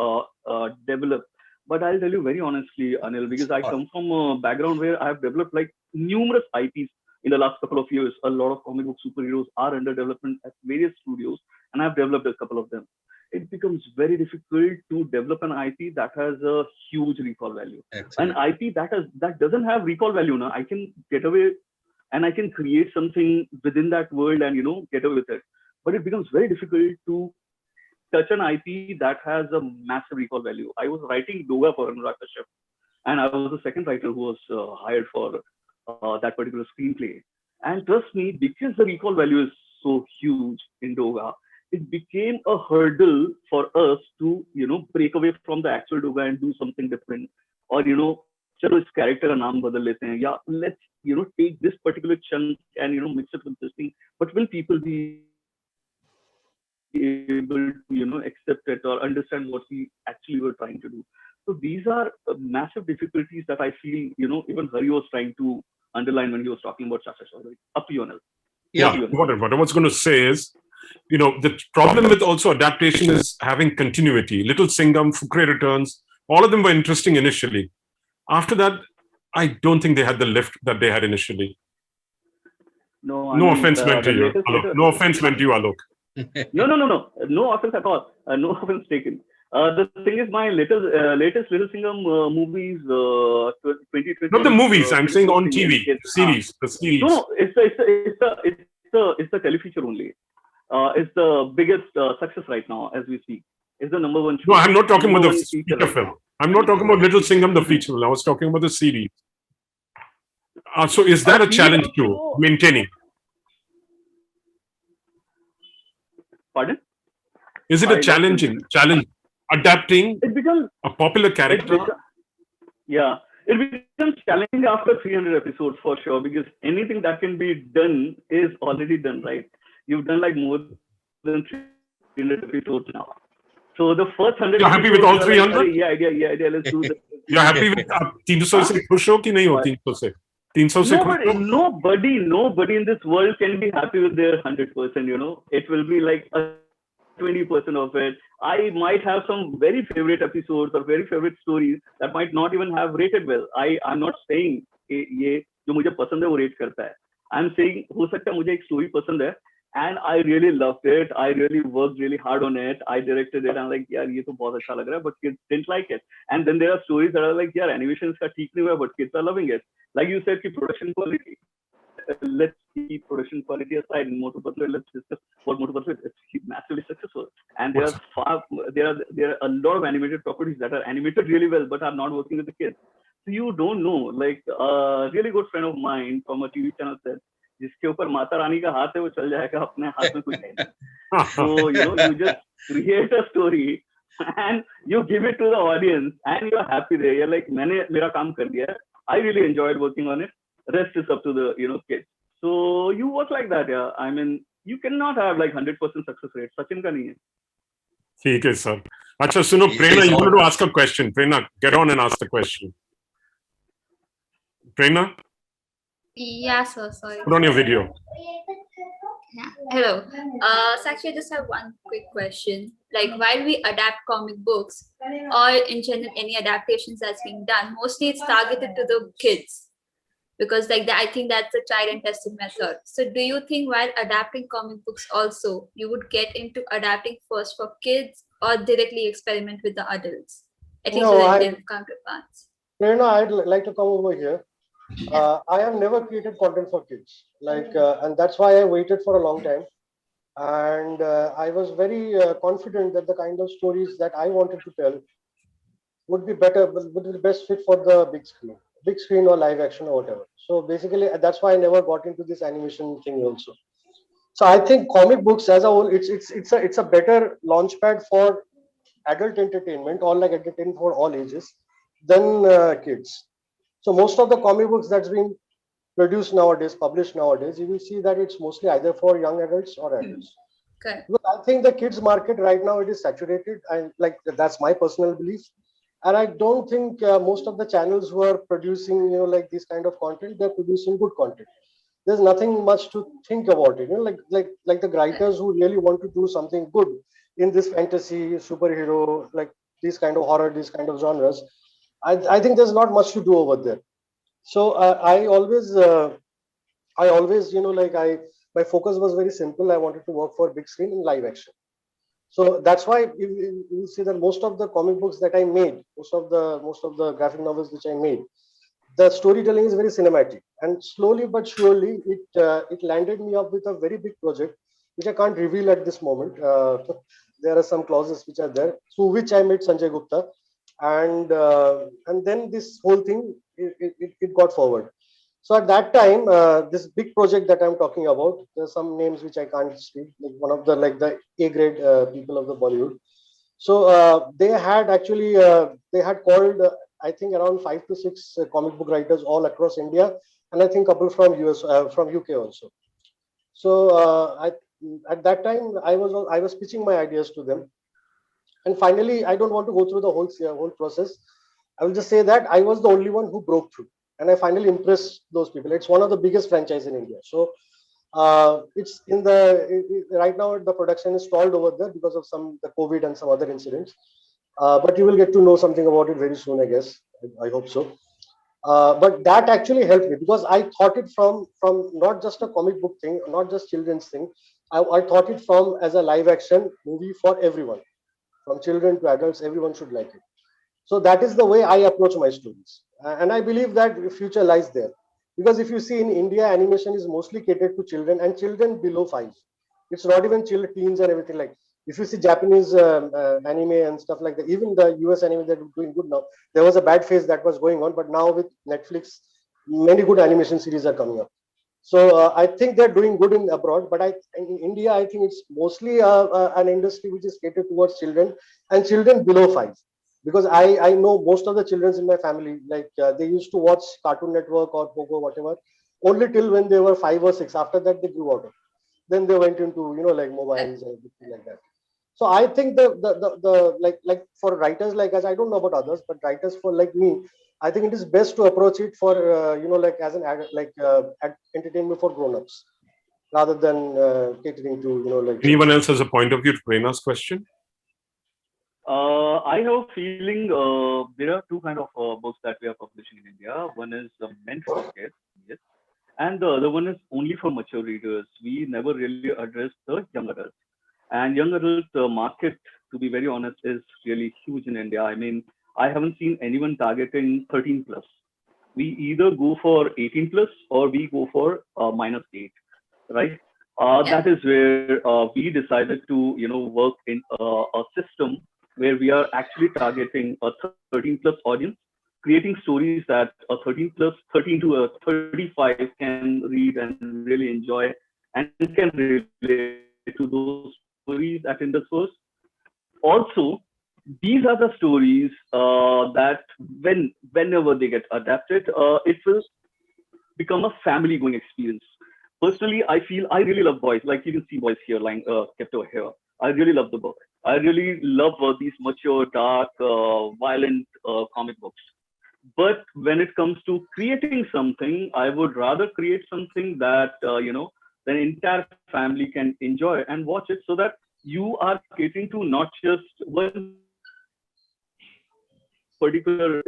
develop. But I'll tell you very honestly, Anil, because I come from a background where I have developed like numerous IPs in the last couple of years. A lot of comic book superheroes are under development at various studios, and I've developed a couple of them. It becomes very difficult to develop an IP that has a huge recall value. Excellent. An IP that doesn't have recall value, I can get away and I can create something within that world and get away with it. But it becomes very difficult to touch an IP that has a massive recall value. I was writing Doga for Anurag Kashyap, and I was the second writer who was hired for that particular screenplay. And trust me, because the recall value is so huge in Doga, it became a hurdle for us to, break away from the actual Doga and do something different. Or, chalo is character ka naam badal lete hain. Yeah, let's, take this particular chunk and, mix it with this thing. But will people be able to, accept it or understand what we actually were trying to do. So these are massive difficulties that I feel, even Hari was trying to underline when he was talking about success. Up to you, Anil. Yeah, what I was going to say is, the problem with also adaptation is having continuity. Little Singham, Fukre Returns, all of them were interesting initially. After that, I don't think they had the lift that they had initially. No, No offense meant to you, Alok. No offense meant to you, Alok. No offense at all. No offense taken. The thing is, my latest Little Singham movies, 2020. Not the movies. I'm saying on TV, series, the series. No, it's the telefeature only. It's the biggest success right now as we speak. It's the number one show. No, I'm not talking about the feature film. I'm not talking about Little Singham, the feature film. I was talking about the series. So is that a challenge to maintaining? Pardon? Is it a challenge adapting a popular character? It becomes challenging after 300 episodes for sure, because anything that can be done is already done, right? You've done like more than 300 episodes now. So the first 100. You're happy with all 300? Like, yeah, let's do this. You're happy with 300 se khush ho ki nahi ho 300 se? 300 se Nobody in this world can be happy with their 100%, It will be like a 20% of it. I might have some very favorite episodes or very favorite stories that might not even have rated well. I'm not saying ये जो मुझे पसंद है वो rate करता है. I'm saying हो सकता है मुझे एक story पसंद है and I really loved it. I really worked really hard on it. I directed it. I'm like, यार ये तो बहुत अच्छा लग रहा है, but kids didn't like it. And then there are stories that are like, यार animation इसका ठीक नहीं हुआ, but kids are loving it. Like you said, कि production quality. Let's keep production quality aside. In Motu Patlu, let's discuss what Motu Patlu is massively successful. And there are a lot of animated properties that are animated really well, but are not working with the kids. So you don't know. Like a really good friend of mine from a TV channel said, जिसके ऊपर माता रानी का हाथ है वो चल जाएगा, अपने हाथ में कुछ नहीं. So you just create a story and you give it to the audience and you're happy there. You're like, मैंने मेरा काम कर दिया. I really enjoyed working on it. Rest is up to the kids. So you work like that, yeah. I mean, you cannot have like 100% success rate. Sachin ka nahi hai. ठीक है sir. अच्छा सुनो, Prerna, you wanted to ask a question. Prerna, get on and ask the question. Prerna? Yeah, sir. Sorry. Put on your video. Yeah. Hello. So actually, I just have one quick question. Like, while we adapt comic books, or in general any adaptations that's being done, mostly it's targeted to the kids, because I think that's a tried and tested method. So, do you think while adapting comic books, also you would get into adapting first for kids, or directly experiment with the adults, at least with the Indian counterparts? I'd like to come over here. I have never created content for kids, and that's why I waited for a long time. And I was very confident that the kind of stories that I wanted to tell would be the best fit for the big screen or live action or whatever. So basically, that's why I never got into this animation thing also. So I think comic books as a whole, it's a better launchpad for adult entertainment, or like entertainment for all ages, than kids. So most of the comic books that's been produced nowadays, published nowadays, you will see that it's mostly either for young adults or adults. Okay. But I think the kids market right now, it is saturated, and that's my personal belief. And I don't think most of the channels who are producing, this kind of content, they're producing good content. There's nothing much to think about it. Like the writers who really want to do something good in this fantasy, superhero, like these kind of horror, these kind of genres. I think there's not much to do over there. So I always, my focus was very simple. I wanted to work for big screen and live action. So that's why you see that most of the comic books that I made, most of the graphic novels which I made, the storytelling is very cinematic. And slowly but surely, it landed me up with a very big project, which I can't reveal at this moment. There are some clauses which are there, through which I met Sanjay Gupta. And then this whole thing it got forward. So at that time, this big project that I'm talking about, there's some names which I can't speak, like one of the A-grade people of the Bollywood. So they had actually called I think around 5 to 6 comic book writers all across India, and I think a couple from US, from UK also. So at that time, I was pitching my ideas to them. And finally, I don't want to go through the whole process. I will just say that I was the only one who broke through. And I finally impressed those people. It's one of the biggest franchise in India. So it's in right now the production is stalled over there because of the COVID and some other incidents. But you will get to know something about it very soon, I guess. I hope so. But that actually helped me because I thought it from not just a comic book thing, not just children's thing. I thought it from as a live action movie for everyone, from children to adults. Everyone should like it. So that is the way I approach my stories, and I believe that the future lies there. Because if you see in India, animation is mostly catered to children and children below 5. It's not even children, teens and everything like. If you see Japanese anime and stuff like that, even the US anime that are doing good now. There was a bad phase that was going on, but now with Netflix, many good animation series are coming up. So I think they're doing good in abroad, but in India, I think it's mostly an industry which is catered towards children and children below 5. Because I know most of the children in my family, like they used to watch Cartoon Network or Pogo, whatever, only till when they were 5 or 6. After that, they grew out of it. Then they went into like mobiles and everything like that. So I think the like for writers like us, I don't know about others, but writers for like me, I think it is best to approach it for like as an entertainment for grown-ups rather than catering to like. Anyone else has a point of view to Prerna's question? I have a feeling there are two kind of books that we are publishing in India. One is meant for kids, yes, and the other one is only for mature readers. We never really address the young adults. And young adult market, to be very honest, is really huge in India. I mean, I haven't seen anyone targeting 13 plus. We either go for 18 plus or we go for -8, right? That is where we decided to, work in a system where we are actually targeting a 13 plus audience, creating stories that a 13 to a 35 can read and really enjoy and can relate to those stories at Indusverse. Also, these are the stories that whenever they get adapted, it will become a family going experience. Personally, I feel I really love boys. Like you can see boys here lying kept over here. I really love the book. I really love these mature, dark, violent comic books. But when it comes to creating something, I would rather create something that the entire family can enjoy and watch it, so that you are catering to not just one particular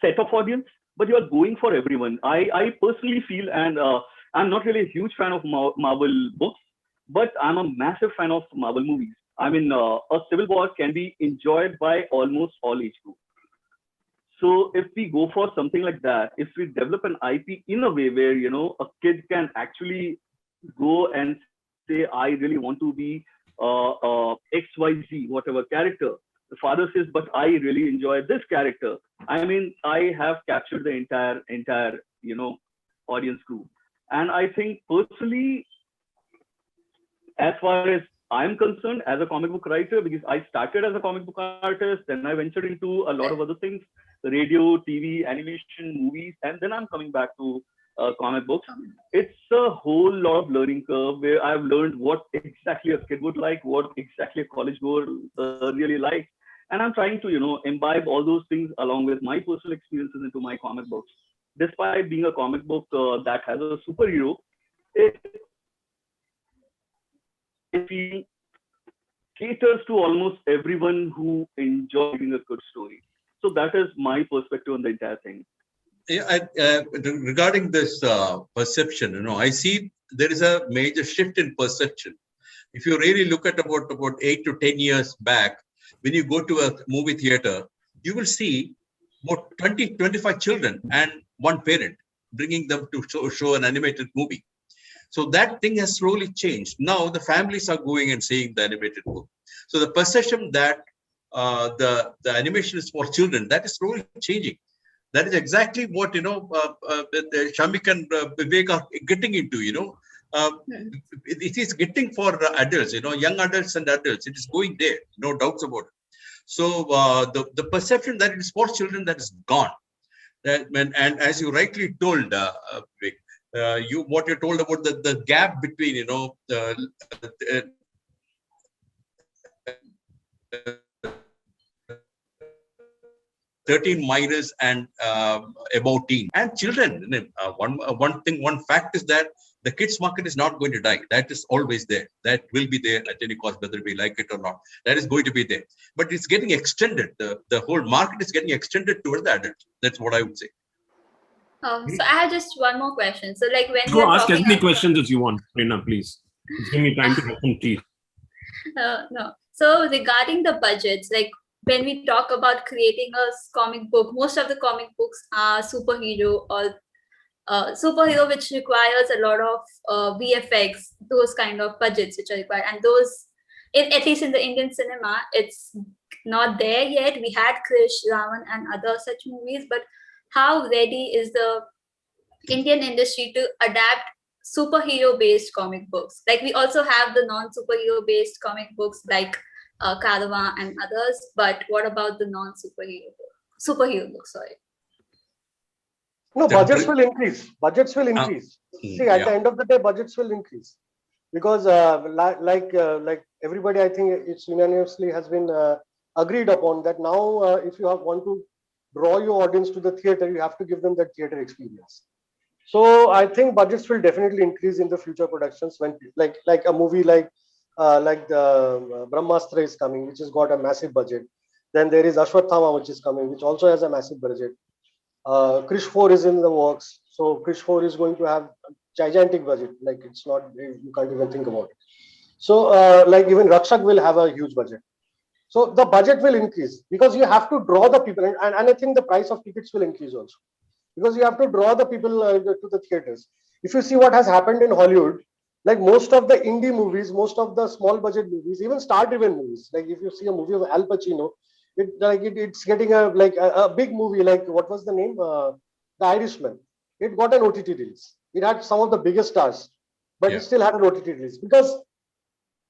set of audience, but you are going for everyone. I personally feel, and I'm not really a huge fan of Marvel books, but I'm a massive fan of Marvel movies. I mean, a Civil War can be enjoyed by almost all age groups. So if we go for something like that, if we develop an IP in a way where, a kid can actually go and say, I really want to be XYZ, whatever character. The father says, but I really enjoy this character. I mean, I have captured the entire, audience group. And I think personally, as far as I'm concerned, as a comic book writer, because I started as a comic book artist, then I ventured into a lot of other things, radio, TV, animation, movies, and then I'm coming back to comic books. It's a whole lot of learning curve where I've learned what exactly a kid would like, what exactly a college goer really likes. And I'm trying to, imbibe all those things along with my personal experiences into my comic books. Despite being a comic book that has a superhero, it caters to almost everyone who enjoys reading a good story. So that is my perspective on the entire thing. Yeah, regarding this perception, I see there is a major shift in perception. If you really look at about 8 to 10 years back, when you go to a movie theater, you will see about 20, 25 children and one parent bringing them to show an animated movie. So that thing has slowly changed. Now the families are going and seeing the animated movie. So the perception that the animation is for children, that is slowly changing. That is exactly what Shamik and Vivek are getting into. It is getting for adults, young adults and adults. It is going there, no doubts about it. So the perception that it is for children, that is gone. And as you rightly told, Vivek, what you told about the gap between 13 minors and about teen and children. One fact is that the kids market is not going to die. That is always there. That will be there at any cost, whether we like it or not. That is going to be there. But it's getting extended. The whole market is getting extended towards the adults. That's what I would say. So I have just one more question. So like when Go ask as many questions as you want, Prerna, please. Give me time to have some tea. No. So regarding the budgets, like when we talk about creating a comic book, most of the comic books are superhero or superhero, which requires a lot of VFX, those kind of budgets which are required. And those, at least in the Indian cinema, it's not there yet. We had Krish, Ravan and other such movies, but how ready is the Indian industry to adapt superhero-based comic books? Like we also have the non-superhero-based comic books like Caravan and others, but what about the superhero books? Sorry. No, budgets will increase. Budgets will increase. See, at the end of the day, budgets will increase because, like everybody, I think it's unanimously has been agreed upon that now, if you want to draw your audience to the theater, you have to give them that theater experience. So I think budgets will definitely increase in the future productions when, like a movie like the Brahmastra is coming, which has got a massive budget. Then there is Ashwathama, which is coming, which also has a massive budget. Krish 4 is in the works, so Krish 4 is going to have a gigantic budget. Like it's not, you can't even think about it. So like even Rakshak will have a huge budget. So the budget will increase because you have to draw the people, and I think the price of tickets will increase also because you have to draw the people to the theaters. If you see what has happened in Hollywood, like most of the indie movies, most of the small budget movies, even star-driven movies, like if you see a movie of Al Pacino, it's getting a big movie, like what was the name? The Irishman. It got an OTT release. It had some of the biggest stars, but it still had an OTT release because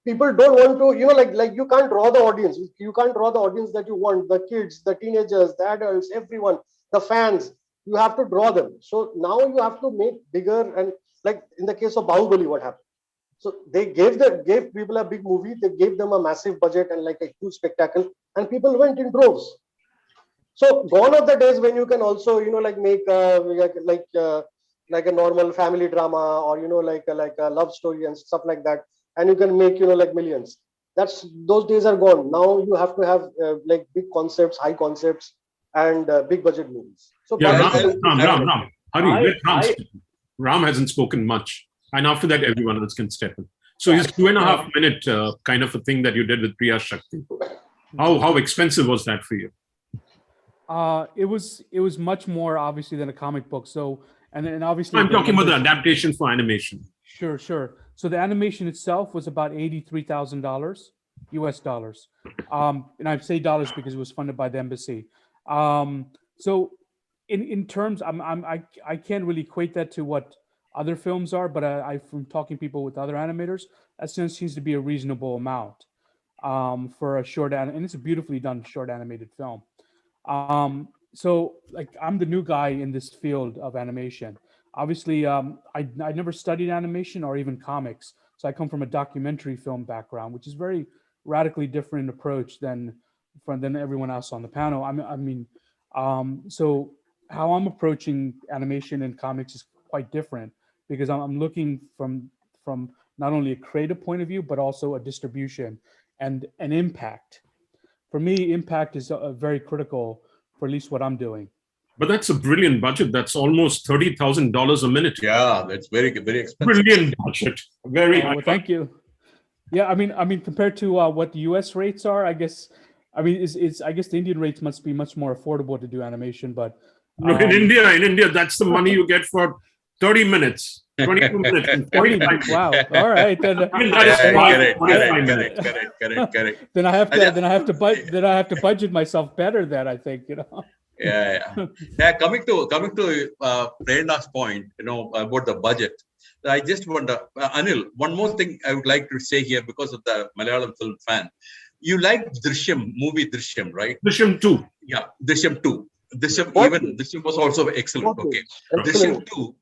people don't want to, like you can't draw the audience. You can't draw the audience that you want, the kids, the teenagers, the adults, everyone, the fans. You have to draw them. So now you have to make bigger, and like in the case of Bahubali, what happened? So they gave people a big movie, they gave them a massive budget and like a huge spectacle, and people went in droves. So gone are the days when you can also, like make like a normal family drama or like a love story and stuff like that, and you can make like millions. Those days are gone. Now you have to have like big concepts, high concepts, and big budget movies. So Ram, hurry, Ram hasn't spoken much, and after that everyone else can step in. So his 2.5 minute kind of a thing that you did with Priya Shakti, how expensive was that for you? It was much more obviously than a comic book. So and obviously I'm talking about the adaptation for animation. Sure. So the animation itself was about $83,000 US dollars. And I say dollars because it was funded by the embassy. So in terms, I can't really equate that to what other films are, but I from talking people with other animators, that seems to be a reasonable amount for a short and it's a beautifully done short animated film. So like I'm the new guy in this field of animation. Obviously, I never studied animation or even comics, so I come from a documentary film background, which is very radically different approach than everyone else on the panel. So how I'm approaching animation and comics is quite different because I'm looking from not only a creative point of view, but also a distribution and an impact. For me, impact is very critical for at least what I'm doing. But that's a brilliant budget. That's almost $30,000 a minute. Yeah, that's very expensive. Brilliant budget. Very high. Well, thank you. Yeah, I mean, compared to what the U.S. rates are, I guess the Indian rates must be much more affordable to do animation. But no, in India, that's the money you get for 30 minutes, 22 minutes, and 45 minutes. Wow! All right, then. Correct. Then I have to budget myself better. Then I think Yeah. Coming to Prerna's point, about the budget. I just wonder, Anil, one more thing I would like to say here because of the Malayalam film fan. You like movie Drishyam, right? Drishyam 2. Yeah, Drishyam 2. Drishyam was also excellent. Okay. Drishyam 2.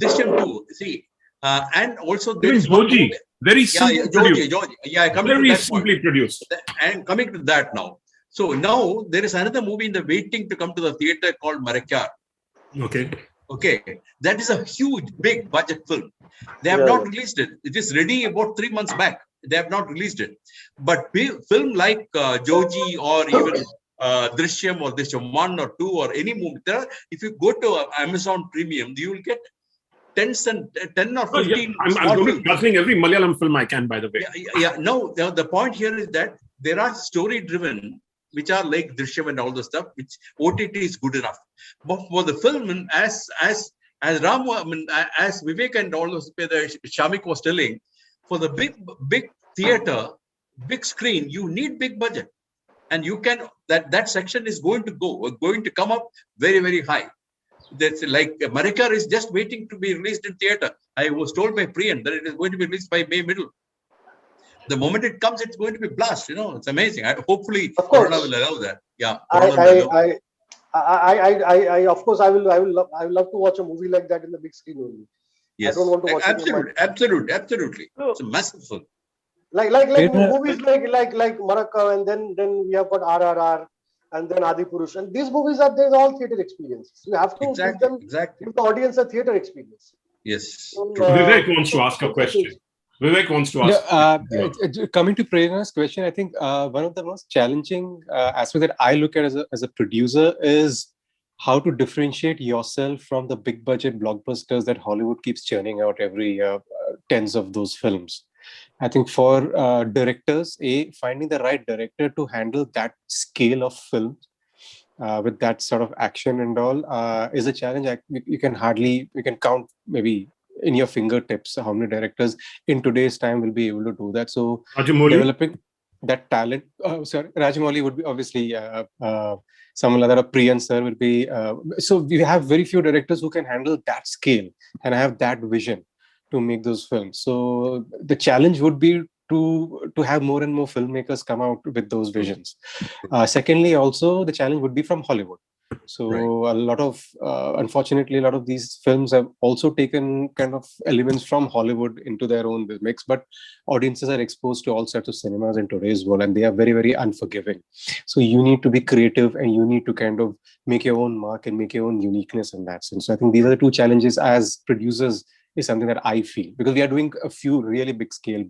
Drishyam 2. See, and also there Even is one Joji, movie. very Yeah, simply Georgie. produced. Yeah, coming to Very that point. simply produced. And coming to that now. So now there is another movie in the waiting to come to the theater called Marakar. Okay. Okay, that is a huge, big budget film. They have Yeah, not yeah. released it. It is ready about 3 months back. They have not released it. But film like Joji or even Drishyam or Drishyam 1 or 2 or any movie, if you go to Amazon Premium, you will get 10 or 15 Oh, yeah. I'm small going to films. be guzzling every Malayalam film I can, by the way. Yeah. No, the point here is that there are story-driven, which are like Drishyam and all the stuff, which OTT is good enough. But for the film, as Ram, as Vivek and all those, Shamik was telling, for the big theater, big screen, you need big budget, and you can that section is going to come up very, very high. That's like Marakar is just waiting to be released in theater. I was told by Priyan that it is going to be released by May middle. The moment it comes, it's going to be blast. It's amazing. Hopefully, Of course. Corona will allow that. Yeah, of course, I will love to watch a movie like that in the big screen only. Yes, I don't want to watch absolutely. It's a massive film. Like movies like Maraka, and then we have got RRR, and then Adipurush, and these movies they're all theater experiences. You have to give the audience a theater experience. Yes. So, Vivek wants to ask a question. Vivek wants to ask. Coming to Prerna's question, I think one of the most challenging aspects that I look at as a producer is how to differentiate yourself from the big budget blockbusters that Hollywood keeps churning out every year, tens of those films. I think for directors, finding the right director to handle that scale of film with that sort of action and all is a challenge. You can count maybe in your fingertips how many directors in today's time will be able to do that. So developing that talent, Rajamouli would be obviously someone like that, Priyan sir will be. So we have very few directors who can handle that scale and have that vision to make those films. So the challenge would be to have more and more filmmakers come out with those visions. Secondly, also the challenge would be from Hollywood. So a lot of, unfortunately, a lot of these films have also taken kind of elements from Hollywood into their own mix, but audiences are exposed to all sorts of cinemas in today's world, and they are very, very unforgiving. So you need to be creative, and you need to kind of make your own mark and make your own uniqueness in that sense. So I think these are the two challenges as producers is something that I feel, because we are doing a few really big scale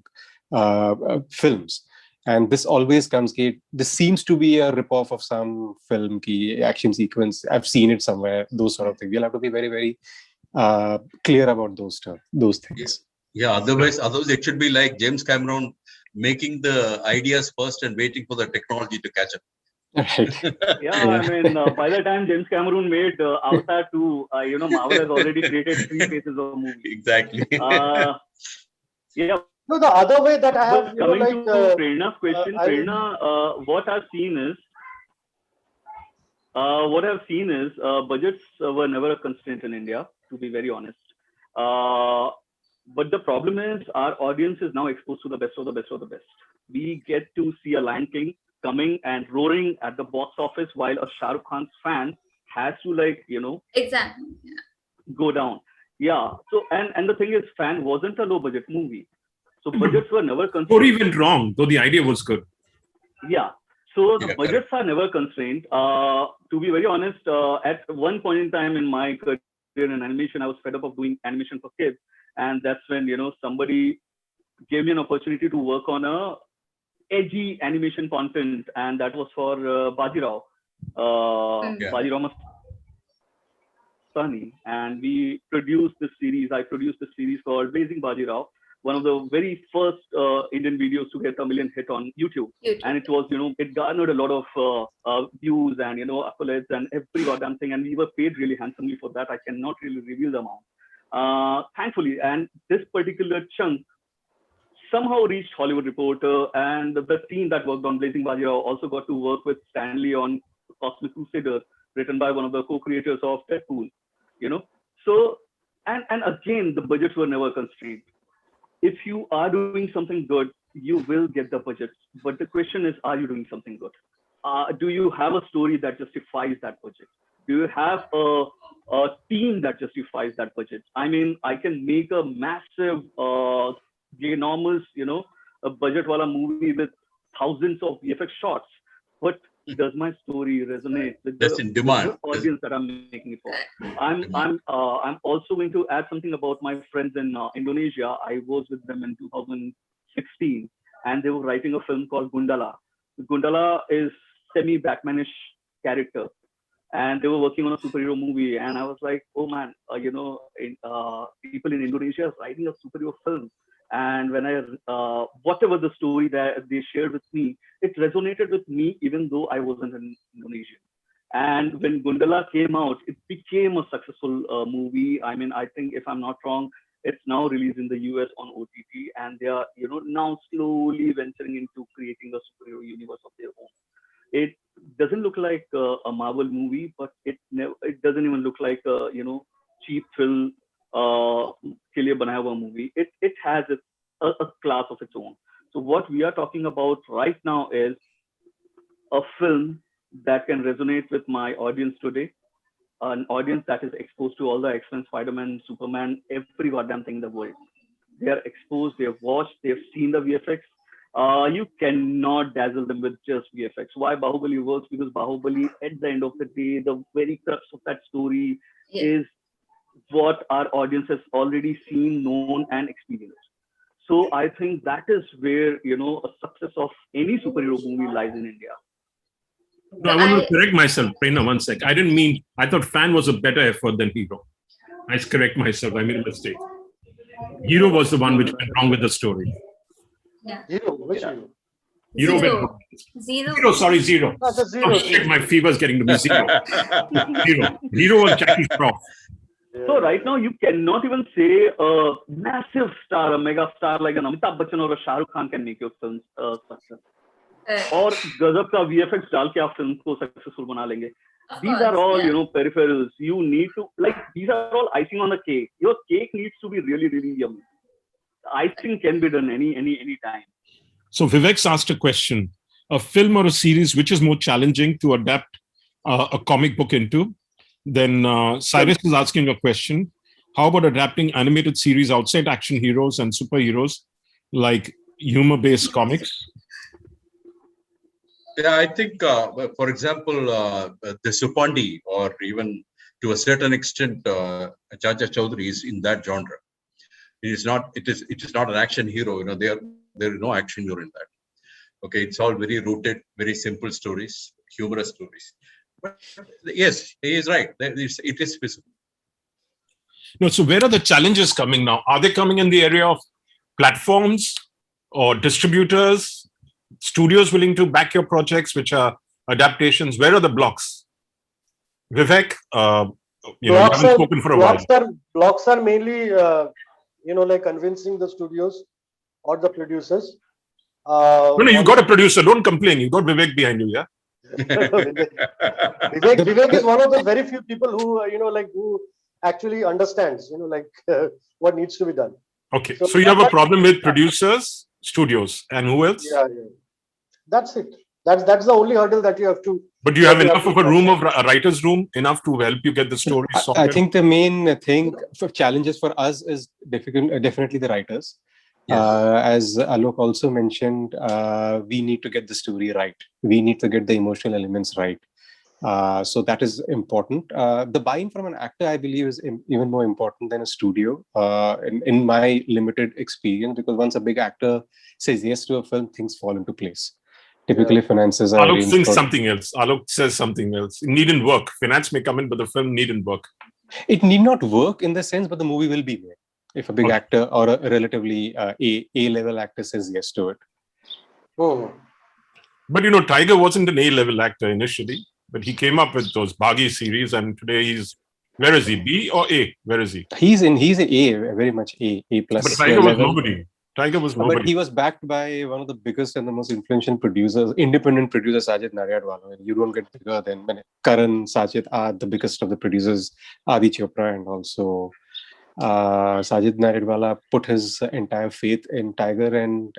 films. And this always comes, this seems to be a ripoff of some film ki action sequence. I've seen it somewhere, those sort of things. You'll have to be very, very clear about those things. Yeah, otherwise it should be like James Cameron making the ideas first and waiting for the technology to catch up. Right. I mean, by the time James Cameron made Avatar 2, Marvel has already created 3 phases of movie. Exactly. Yeah. No, the other way that I have, coming to Prerna's question, Prerna, what I've seen is, budgets were never a constraint in India, to be very honest. But the problem is our audience is now exposed to the best of the best of the best. We get to see a Lion King coming and roaring at the box office while a Shah Rukh Khan's fan has to exactly go down. Yeah. So and the thing is, Fan wasn't a low budget movie. So budgets were never constrained. Story went wrong, though the idea was good. Yeah. So the budgets are never constrained. To be very honest, at one point in time in my career in animation, I was fed up of doing animation for kids. And that's when, somebody gave me an opportunity to work on a edgy animation content. And that was for Bajirao. Bajirao Mastani. And we produced this series. I produced this series called Blazing Bajirao, one of the very first Indian videos to get a million hit on YouTube. And it was, it garnered a lot of views and, accolades and every goddamn thing. And we were paid really handsomely for that. I cannot really reveal the amount. Thankfully, and this particular chunk somehow reached Hollywood Reporter, and the team that worked on Blazing Bajirao also got to work with Stanley on Cosmic Crusader, written by one of the co-creators of Deadpool, So, and again, the budgets were never constrained. If you are doing something good, you will get the budget. But the question is, are you doing something good? Do you have a story that justifies that budget? Do you have a team that justifies that budget? I mean, I can make a massive, enormous, a budget wala movie with thousands of VFX shots, but does my story resonate with That's in with demand. the audience that I'm making it for? I'm also going to add something about my friends in Indonesia. I was with them in 2016, and they were writing a film called Gundala. Gundala is semi-Batmanish character, and they were working on a superhero movie. And I was like, oh man, people in Indonesia are writing a superhero film. And when whatever the story that they shared with me, it resonated with me, even though I wasn't an Indonesian. And when Gundala came out, it became a successful movie. I mean, I think if I'm not wrong, it's now released in the US on OTT, and they are, now slowly venturing into creating a superhero universe of their own. It doesn't look like a Marvel movie, but it doesn't even look like a cheap film के लिए बनाया हुआ movie. It has a class of its own. So what we are talking about right now is a film that can resonate with my audience today, an audience that is exposed to all the X-Men, Spider-Man, Superman, every goddamn thing in the world. They are exposed, they have watched, they have seen the VFX. You cannot dazzle them with just VFX. Why Bahubali works? Because Bahubali, at the end of the day, the very crux of that story is what our audience has already seen, known, and experienced. So I think that is where, a success of any superhero movie lies in India. No, I want to correct myself, Prerna, one sec. I didn't mean, I thought fan was a better effort than hero. I correct myself, I made a mistake. Hero was the one which went wrong with the story. Yeah. Hero, which hero? Hero went Zero. wrong. Zero. Hero, sorry, zero. That's a zero. Oh shit, my fever's getting to me. Zero. Hero was Jackie Shroff. So right now, you cannot even say a massive star, a mega star like an Amitabh Bachchan or a Shah Rukh Khan can make your film success. Or गजब का VFX डाल के आप film को successful बना लेंगे. These are all, peripherals. You need to, these are all icing on the cake. Your cake needs to be really, really yummy. Icing can be done any time. So Vivek's asked a question: a film or a series which is more challenging to adapt a comic book into? Then Cyrus is asking a question: how about adapting animated series outside action heroes and superheroes, like humor-based comics? Yeah, I think, for example, the Supandi, or even to a certain extent, Chacha Chaudhary is in that genre. It is not an action hero. There is no action hero in that. Okay, it's all very rooted, very simple stories, humorous stories. But yes, he is right. It is visible. No, so where are the challenges coming now? Are they coming in the area of platforms or distributors, studios willing to back your projects, which are adaptations? Where are the blocks? Vivek, you haven't spoken for a while. Blocks are mainly, like convincing the studios or the producers. No, you got a producer. Don't complain. You got Vivek behind you, yeah? Vivek is one of the very few people who, who actually understands, what needs to be done. Okay, so you have a problem with producers, studios, and who else? Yeah. That's it. That's the only hurdle that you have to. But do you have enough of a writer's room, enough to help you get the story sorted? I think the main thing for challenges for us is definitely the writers. Yes. As Alok also mentioned, we need to get the story right. We need to get the emotional elements right. So that is important. The buy-in from an actor, I believe, is even more important than a studio, in my limited experience, because once a big actor says yes to a film, things fall into place. Typically, finances are... Alok thinks something else. Alok says something else. It needn't work. Finance may come in, but the film needn't work. It need not work in the sense, but the movie will be there if a big actor or a relatively A-level actor says yes to it. Oh. But Tiger wasn't an A-level actor initially, but he came up with those Baghi series, and today he's... Where is he? B or A? Where is he? He's an A, very much A plus. But Tiger was nobody. Tiger was nobody. But he was backed by one of the biggest and the most influential producers, independent producer, Sajid Nadiadwala. You don't get bigger than Karan, Sajid are the biggest of the producers, Adi Chopra, and also Sajid Nadiadwala put his entire faith in Tiger, and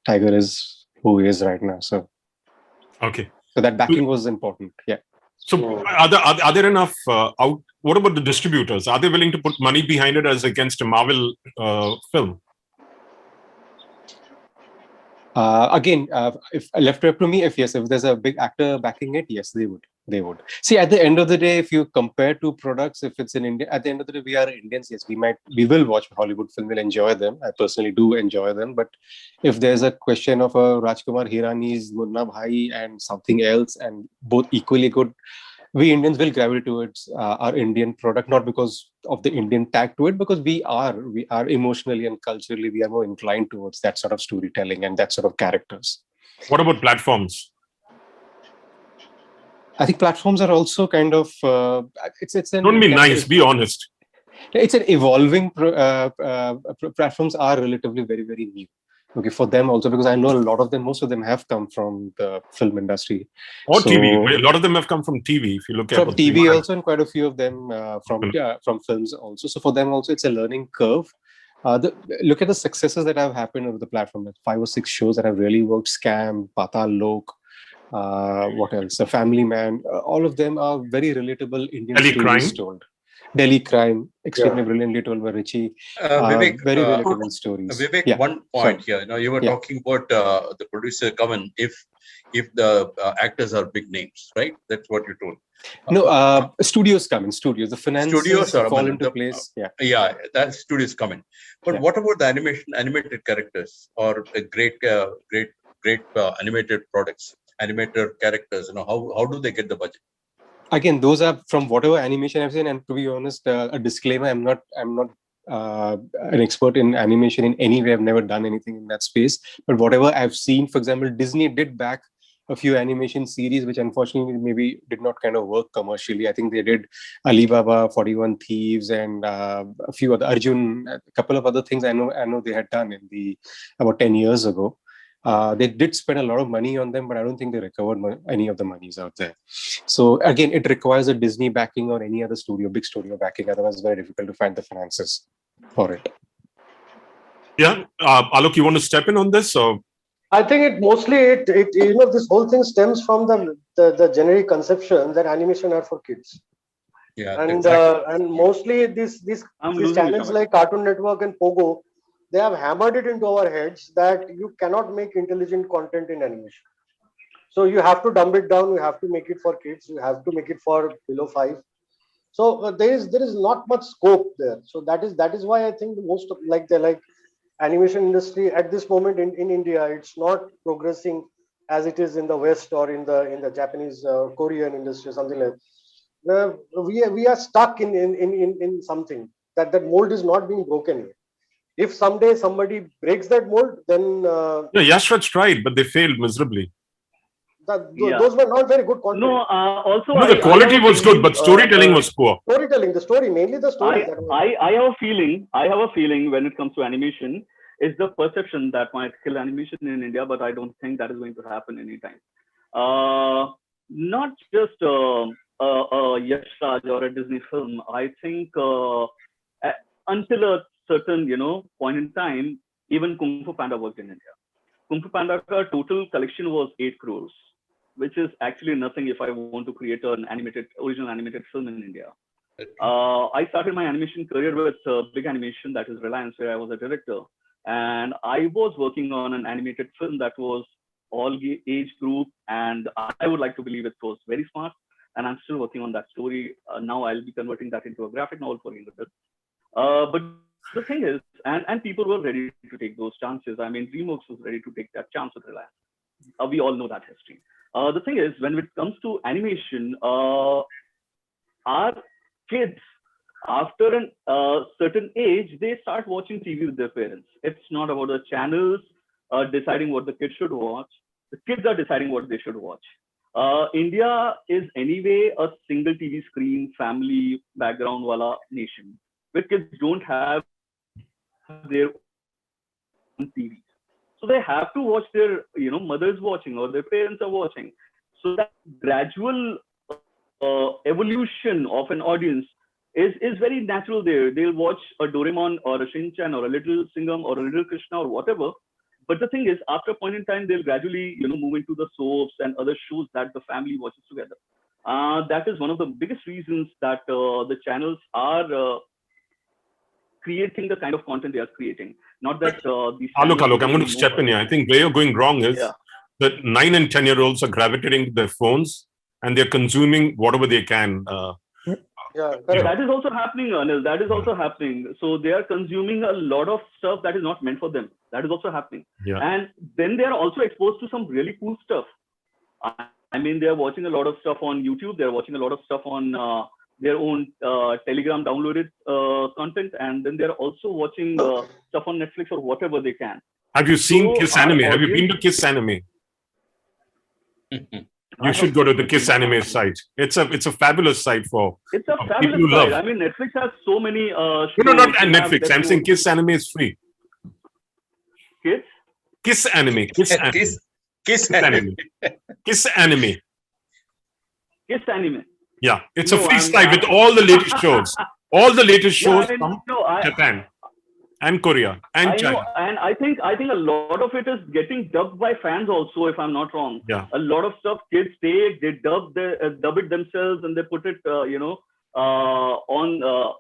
Tiger is who he is right now. So, okay. So that backing was important. Yeah. So are there enough what about the distributors? Are they willing to put money behind it as against a Marvel film? Again, if left up to me, if there's a big actor backing it, yes, they would. See, at the end of the day, if you compare two products, if it's in India, at the end of the day, we are Indians. Yes, we will watch Hollywood film, we'll enjoy them. I personally do enjoy them. But if there's a question of a Rajkumar Hirani's Munna Bhai and something else, and both equally good, we Indians will gravitate towards our Indian product, not because of the Indian tag to it, because we are emotionally and culturally, we are more inclined towards that sort of storytelling and that sort of characters. What about platforms? I think platforms are also kind of, Don't be nice, be honest. It's an evolving, platforms are relatively very, very new. Okay, for them also, because I know a lot of them, most of them have come from the film industry. Or TV. A lot of them have come from TV, if you look at from TV also, and quite a few of them from films also. So for them also, it's a learning curve. Look at the successes that have happened over the platform. Like 5 or 6 shows that have really worked. Scam, Patal Lok, what else? A Family Man. All of them are very relatable Indian stories told. Delhi Crime, extremely brilliantly told by Richie. Vivek, very relatable stories. Vivek, one point here. You were talking about the producer coming if the actors are big names, right? That's what you told. No, studios come in. Studios, the finances fall into place. That studios come in. But what about the animated characters or great animated products, animated characters? How do they get the budget? Again, those are from whatever animation I've seen, and to be honest, a disclaimer: I'm not an expert in animation in any way. I've never done anything in that space. But whatever I've seen, for example, Disney did back a few animation series, which unfortunately maybe did not kind of work commercially. I think they did Alibaba, 41 Thieves, and a few other Arjun, a couple of other things. I know they had done about 10 years ago. They did spend a lot of money on them, but I don't think they recovered any of the monies out there. So again, it requires a Disney backing or any other big studio backing. Otherwise, it's very difficult to find the finances for it. Yeah, Alok, you want to step in on this? Or? I think it mostly this whole thing stems from the generic conception that animation are for kids. Yeah, and exactly. And mostly these channels like Cartoon Network and Pogo, they have hammered it into our heads that you cannot make intelligent content in animation. So you have to dumb it down. You have to make it for kids. You have to make it for below 5. So there is not much scope there. So that is why I think the most of the animation industry at this moment in India, it's not progressing as it is in the West or in the Japanese Korean industry or something like that. We are stuck in something that mold is not being broken yet. If someday somebody breaks that mold, then Yash Raj tried, but they failed miserably. Those were not very good content. The quality was good, but storytelling was poor. Storytelling, mainly the story. I have a feeling when it comes to animation, is the perception that might kill animation in India, but I don't think that is going to happen anytime. Not just a Yash Raj or a Disney film. I think until a certain point in time, even Kung Fu Panda worked in India. Kung Fu Panda total collection was 8 crores, which is actually nothing if I want to create an original animated film in India. I started my animation career with Big Animation, that is Reliance, where I was a director. And I was working on an animated film that was all age group, and I would like to believe it was very smart. And I'm still working on that story. Now I'll be converting that into a graphic novel for Indusverse. But the thing is, and people were ready to take those chances. I mean, DreamWorks was ready to take that chance with Reliance. We all know that history. The thing is, when it comes to animation, our kids, after a certain age, they start watching TV with their parents. It's not about the channels deciding what the kids should watch. The kids are deciding what they should watch. India is anyway a single TV screen, family background wala nation, where kids don't have their own TV. So they have to watch their mothers watching or their parents are watching. So that gradual evolution of an audience is very natural there. They'll watch a Doraemon or a Shin-chan or a Little Singham or a Little Krishna or whatever. But the thing is, after a point in time, they'll gradually move into the soaps and other shows that the family watches together. That is one of the biggest reasons that the channels are creating the kind of content they are creating. Not that these Alok, channels I'm going to know step in about here. it. I think where you're going wrong is Yeah. that 9 and 10-year-olds are gravitating to their phones and they're consuming whatever they can. Yeah, Yeah. That is also happening, Anil. That is also happening. So they are consuming a lot of stuff that is not meant for them. That is also happening. Yeah. And then they are also exposed to some really cool stuff. I mean, they are watching a lot of stuff on YouTube. They're watching a lot of stuff on their own Telegram downloaded content. And then they're also watching stuff on Netflix or whatever they can. Have you seen So Kiss our Anime? Have you been audience- to Kiss Anime? I You should have go to the not Kiss been. Anime site. It's a fabulous site for It's a people fabulous who love. site. I mean, Netflix has so many shows. No, not They have Netflix. their I'm saying own Kiss Anime is free. kids. Kiss Anime. Kiss Anime. Kiss Anime. Kiss Anime. Kiss Anime. Yeah, it's a No, free I'm- site with all the latest shows. All the latest Yeah, shows I from know. Japan and Korea and I know, China. and I think a lot of it is getting dubbed by fans also, if I'm not wrong. Yeah. A lot of stuff kids take, they dub it themselves, and they put it, on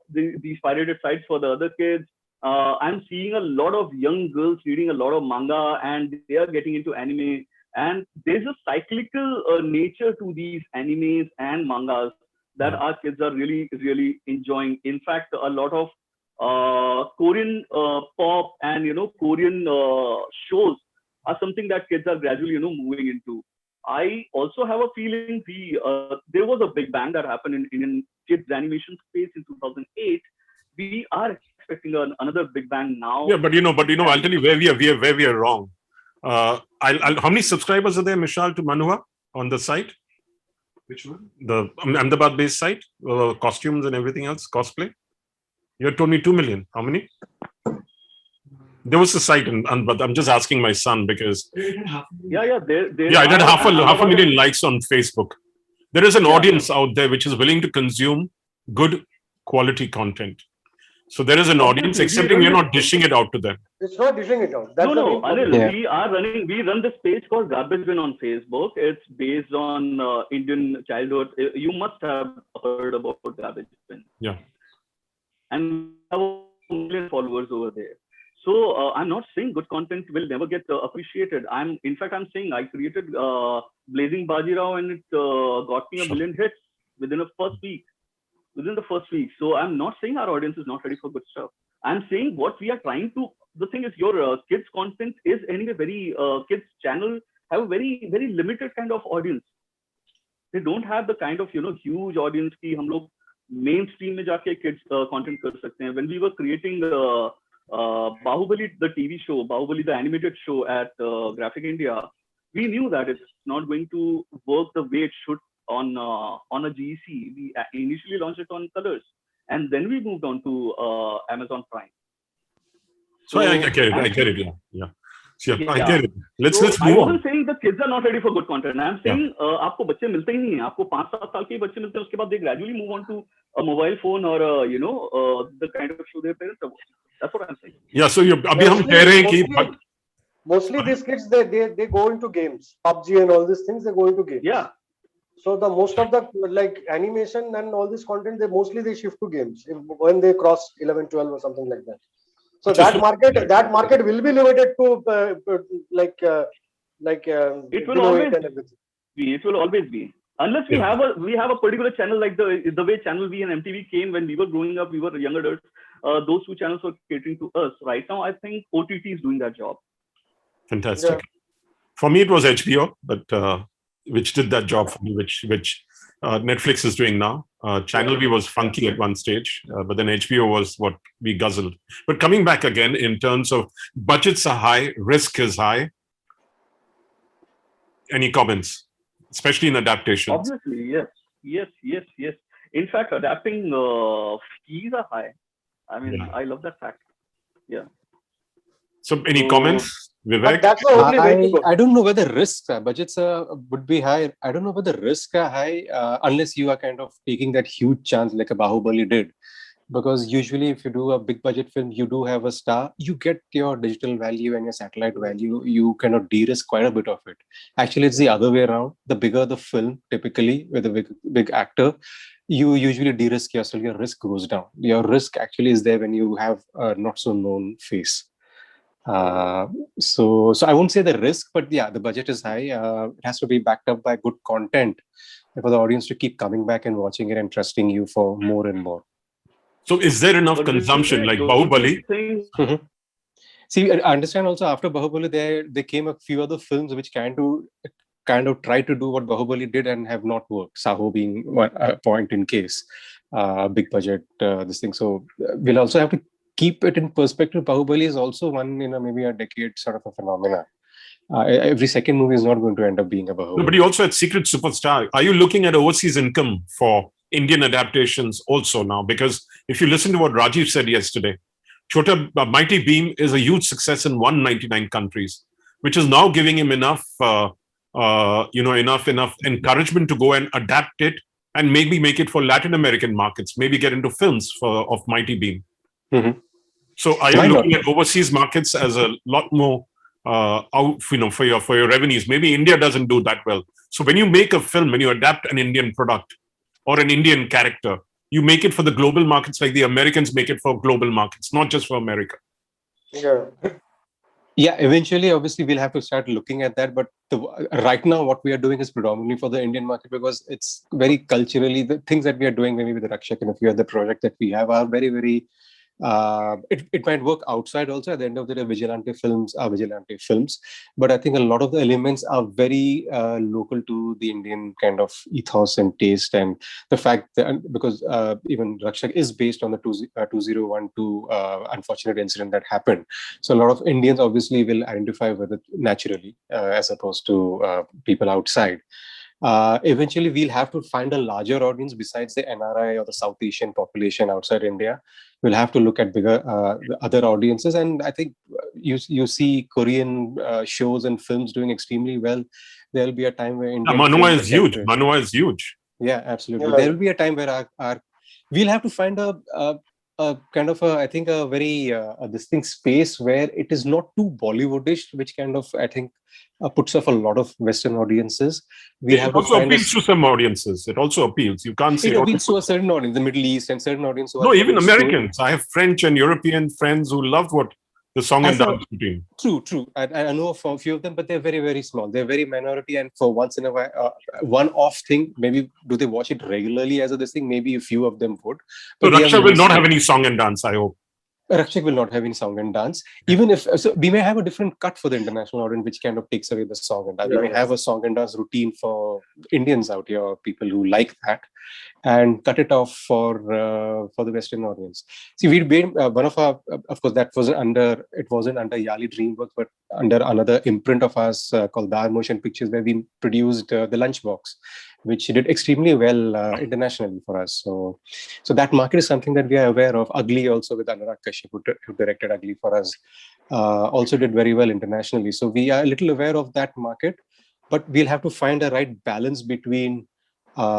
these pirated sites for the other kids. I'm seeing a lot of young girls reading a lot of manga, and they are getting into anime. And there's a cyclical nature to these animes and mangas that our kids are really, really enjoying. In fact, a lot of Korean pop and Korean shows are something that kids are gradually moving into. I also have a feeling there was a big bang that happened in Indian kids animation space in 2008. We are expecting another big bang now. Yeah, but I'll tell you where we are wrong. How many subscribers are there, Mishal, to Manhua on the site? Which one? The Ahmedabad-based site, costumes and everything else, cosplay. You told me 2 million. How many? There was a site, but I'm just asking my son because Yeah. I did half a million likes on Facebook. There is an audience out there which is willing to consume good quality content. So there is an audience, excepting we're not dishing it out to them. It's not dishing it out. That's No, Anil, Yeah. we run this page called Garbage Bin on Facebook. It's based on Indian childhood. You must have heard about Garbage Bin. Yeah. And we have 1 million followers over there. So I'm not saying good content will never get appreciated. In fact, I'm saying I created Blazing Bajirao and it got me 1 million hits within the first week. So I'm not saying our audience is not ready for good stuff. I'm saying what we are trying to, the thing is your kids content is anyway very, kids channel have a very, very limited kind of audience. They don't have the kind of, huge audience ki hum log mainstream mein jaake kids content kar sakte hain. When we were creating Bahubali, the TV show, Bahubali, the animated show at Graphic India, we knew that it's not going to work the way it should on a GEC. We initially launched it on Colors, and then we moved on to Amazon Prime. So I get it. I get it. Yeah. I get it. Let's I move wasn't on. saying the kids are not ready for good content. I'm saying आपको बच्चे मिलते ही नहीं हैं. आपको 5-7 साल के बच्चे मिलते हैं. उसके बाद they gradually move on to a mobile phone or the kind of show their parents are watching. That's what I'm saying. Yeah. So अभी हम कह रहे हैं कि mostly these kids they go into games, PUBG and all these things. They go into games. Yeah. So the most of the like animation and all this content, they shift to games when they cross 11, 12 or something like that. So that market will be limited to It will always be. It will always be. Unless we have a particular channel like the way Channel V and MTV came when we were growing up, we were young adults. Those two channels were catering to us. Right now, I think OTT is doing that job. Fantastic. Yeah. For me, it was HBO, but which did that job for me, which Netflix is doing now. Channel V was funky at one stage, but then HBO was what we guzzled. But coming back again, in terms of budgets are high, risk is high. Any comments, especially in adaptations? Obviously, yes. In fact, adapting fees are high. I mean, I love that fact. Yeah. So, any comments, Vivek? That's the only way to go. I don't know whether risks budgets would be high. I don't know whether risks are high unless you are kind of taking that huge chance like a Bahubali did. Because usually if you do a big budget film, you do have a star, you get your digital value and your satellite value, you cannot de-risk quite a bit of it. Actually, it's the other way around. The bigger the film, typically with a big actor, you usually de-risk yourself, your risk goes down. Your risk actually is there when you have a not so known face. So I won't say the risk, but yeah, the budget is high. It has to be backed up by good content for the audience to keep coming back and watching it and trusting you for more and more. So is there enough But consumption like don't you Bahubali? think- See, I understand also after Bahubali, there came a few other films which kind of tried to do what Bahubali did and have not worked. Saho being one point in case, big budget, this thing. So we'll also have to keep it in perspective. Bahubali is also one in maybe a decade sort of a phenomena. Every second movie is not going to end up being a Bahubali. No, but you also had Secret Superstar. Are you looking at overseas income for Indian adaptations also now? Because if you listen to what Rajiv said yesterday, Chota Mighty Beam is a huge success in 199 countries, which is now giving him enough encouragement to go and adapt it and maybe make it for Latin American markets, maybe get into films of Mighty Beam. Mhm. So are you looking at overseas markets as a lot more for your revenues? Maybe India doesn't do that well. So when you make a film, when you adapt an Indian product or an Indian character, you make it for the global markets like the Americans make it for global markets, not just for America. Yeah, eventually, obviously, we'll have to start looking at that. But right now, what we are doing is predominantly for the Indian market because it's very culturally, the things that we are doing, maybe with the Rakshak and a few other projects that we have are very, very, it might work outside also. At the end of the day, vigilante films are vigilante films. But I think a lot of the elements are very local to the Indian kind of ethos and taste. And the fact that, because even Rakshak is based on the 2012 unfortunate incident that happened. So a lot of Indians obviously will identify with it naturally as opposed to people outside. Eventually, we'll have to find a larger audience besides the NRI or the South Asian population outside India. We'll have to look at bigger other audiences. And I think you see Korean shows and films doing extremely well. There'll be a time where Indian Manhwa is huge. Manhwa is huge. Yeah, absolutely. Yeah. There will be a time where we'll have to find a kind of I think a very distinct space where it is not too Bollywoodish, which kind of I think puts off a lot of Western audiences. We have It to also find appeals to some audiences. It also appeals. You can't say it appeals to a certain audience, the Middle East, and certain audience. Who no, are even very slow. Americans. I have French and European friends who love what the song and dance routine. True. I know of a few of them, but they're very, very small. They're very minority, and for once in a while, one-off thing. Maybe do they watch it regularly as this thing? Maybe a few of them would. So But they are Rakshak will not mostly- have any song and dance, I hope. Rakshak will not have any song and dance. Even if so, we may have a different cut for the international audience, which kind of takes away the song and dance. We may have a song and dance routine for Indians out here, or people who like that, and cut it off for the Western audience. See, we made one of our, of course, it wasn't under Yali DreamWorks, but under another imprint of ours called Dar Motion Pictures, where we produced the Lunchbox, which did extremely well internationally for us. So that market is something that we are aware of. Ugly also with Anurag Kashyap, who directed Ugly for us, also did very well internationally. So we are a little aware of that market, but we'll have to find a right balance between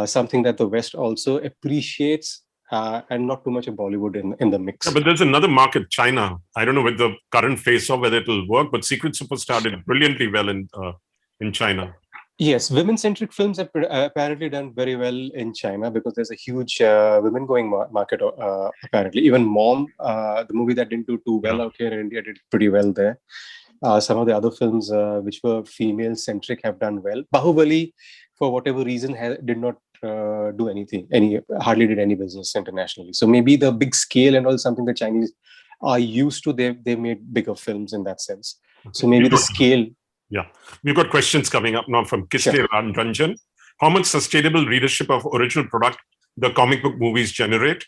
something that the West also appreciates and not too much of Bollywood in the mix. Yeah, but there's another market, China. I don't know with the current face-off whether it'll work, but Secret Superstar did brilliantly well in China. Yes, women-centric films have apparently done very well in China because there's a huge women-going market. Apparently, even Mom, the movie that didn't do too well out here in India, did pretty well there. Some of the other films which were female-centric have done well. Bahubali, for whatever reason, did not do anything. Hardly did any business internationally. So maybe the big scale and all something the Chinese are used to. They made bigger films in that sense. So maybe the scale. Yeah, we've got questions coming up now from Kiste Ranjan. How much sustainable readership of original product the comic book movies generate?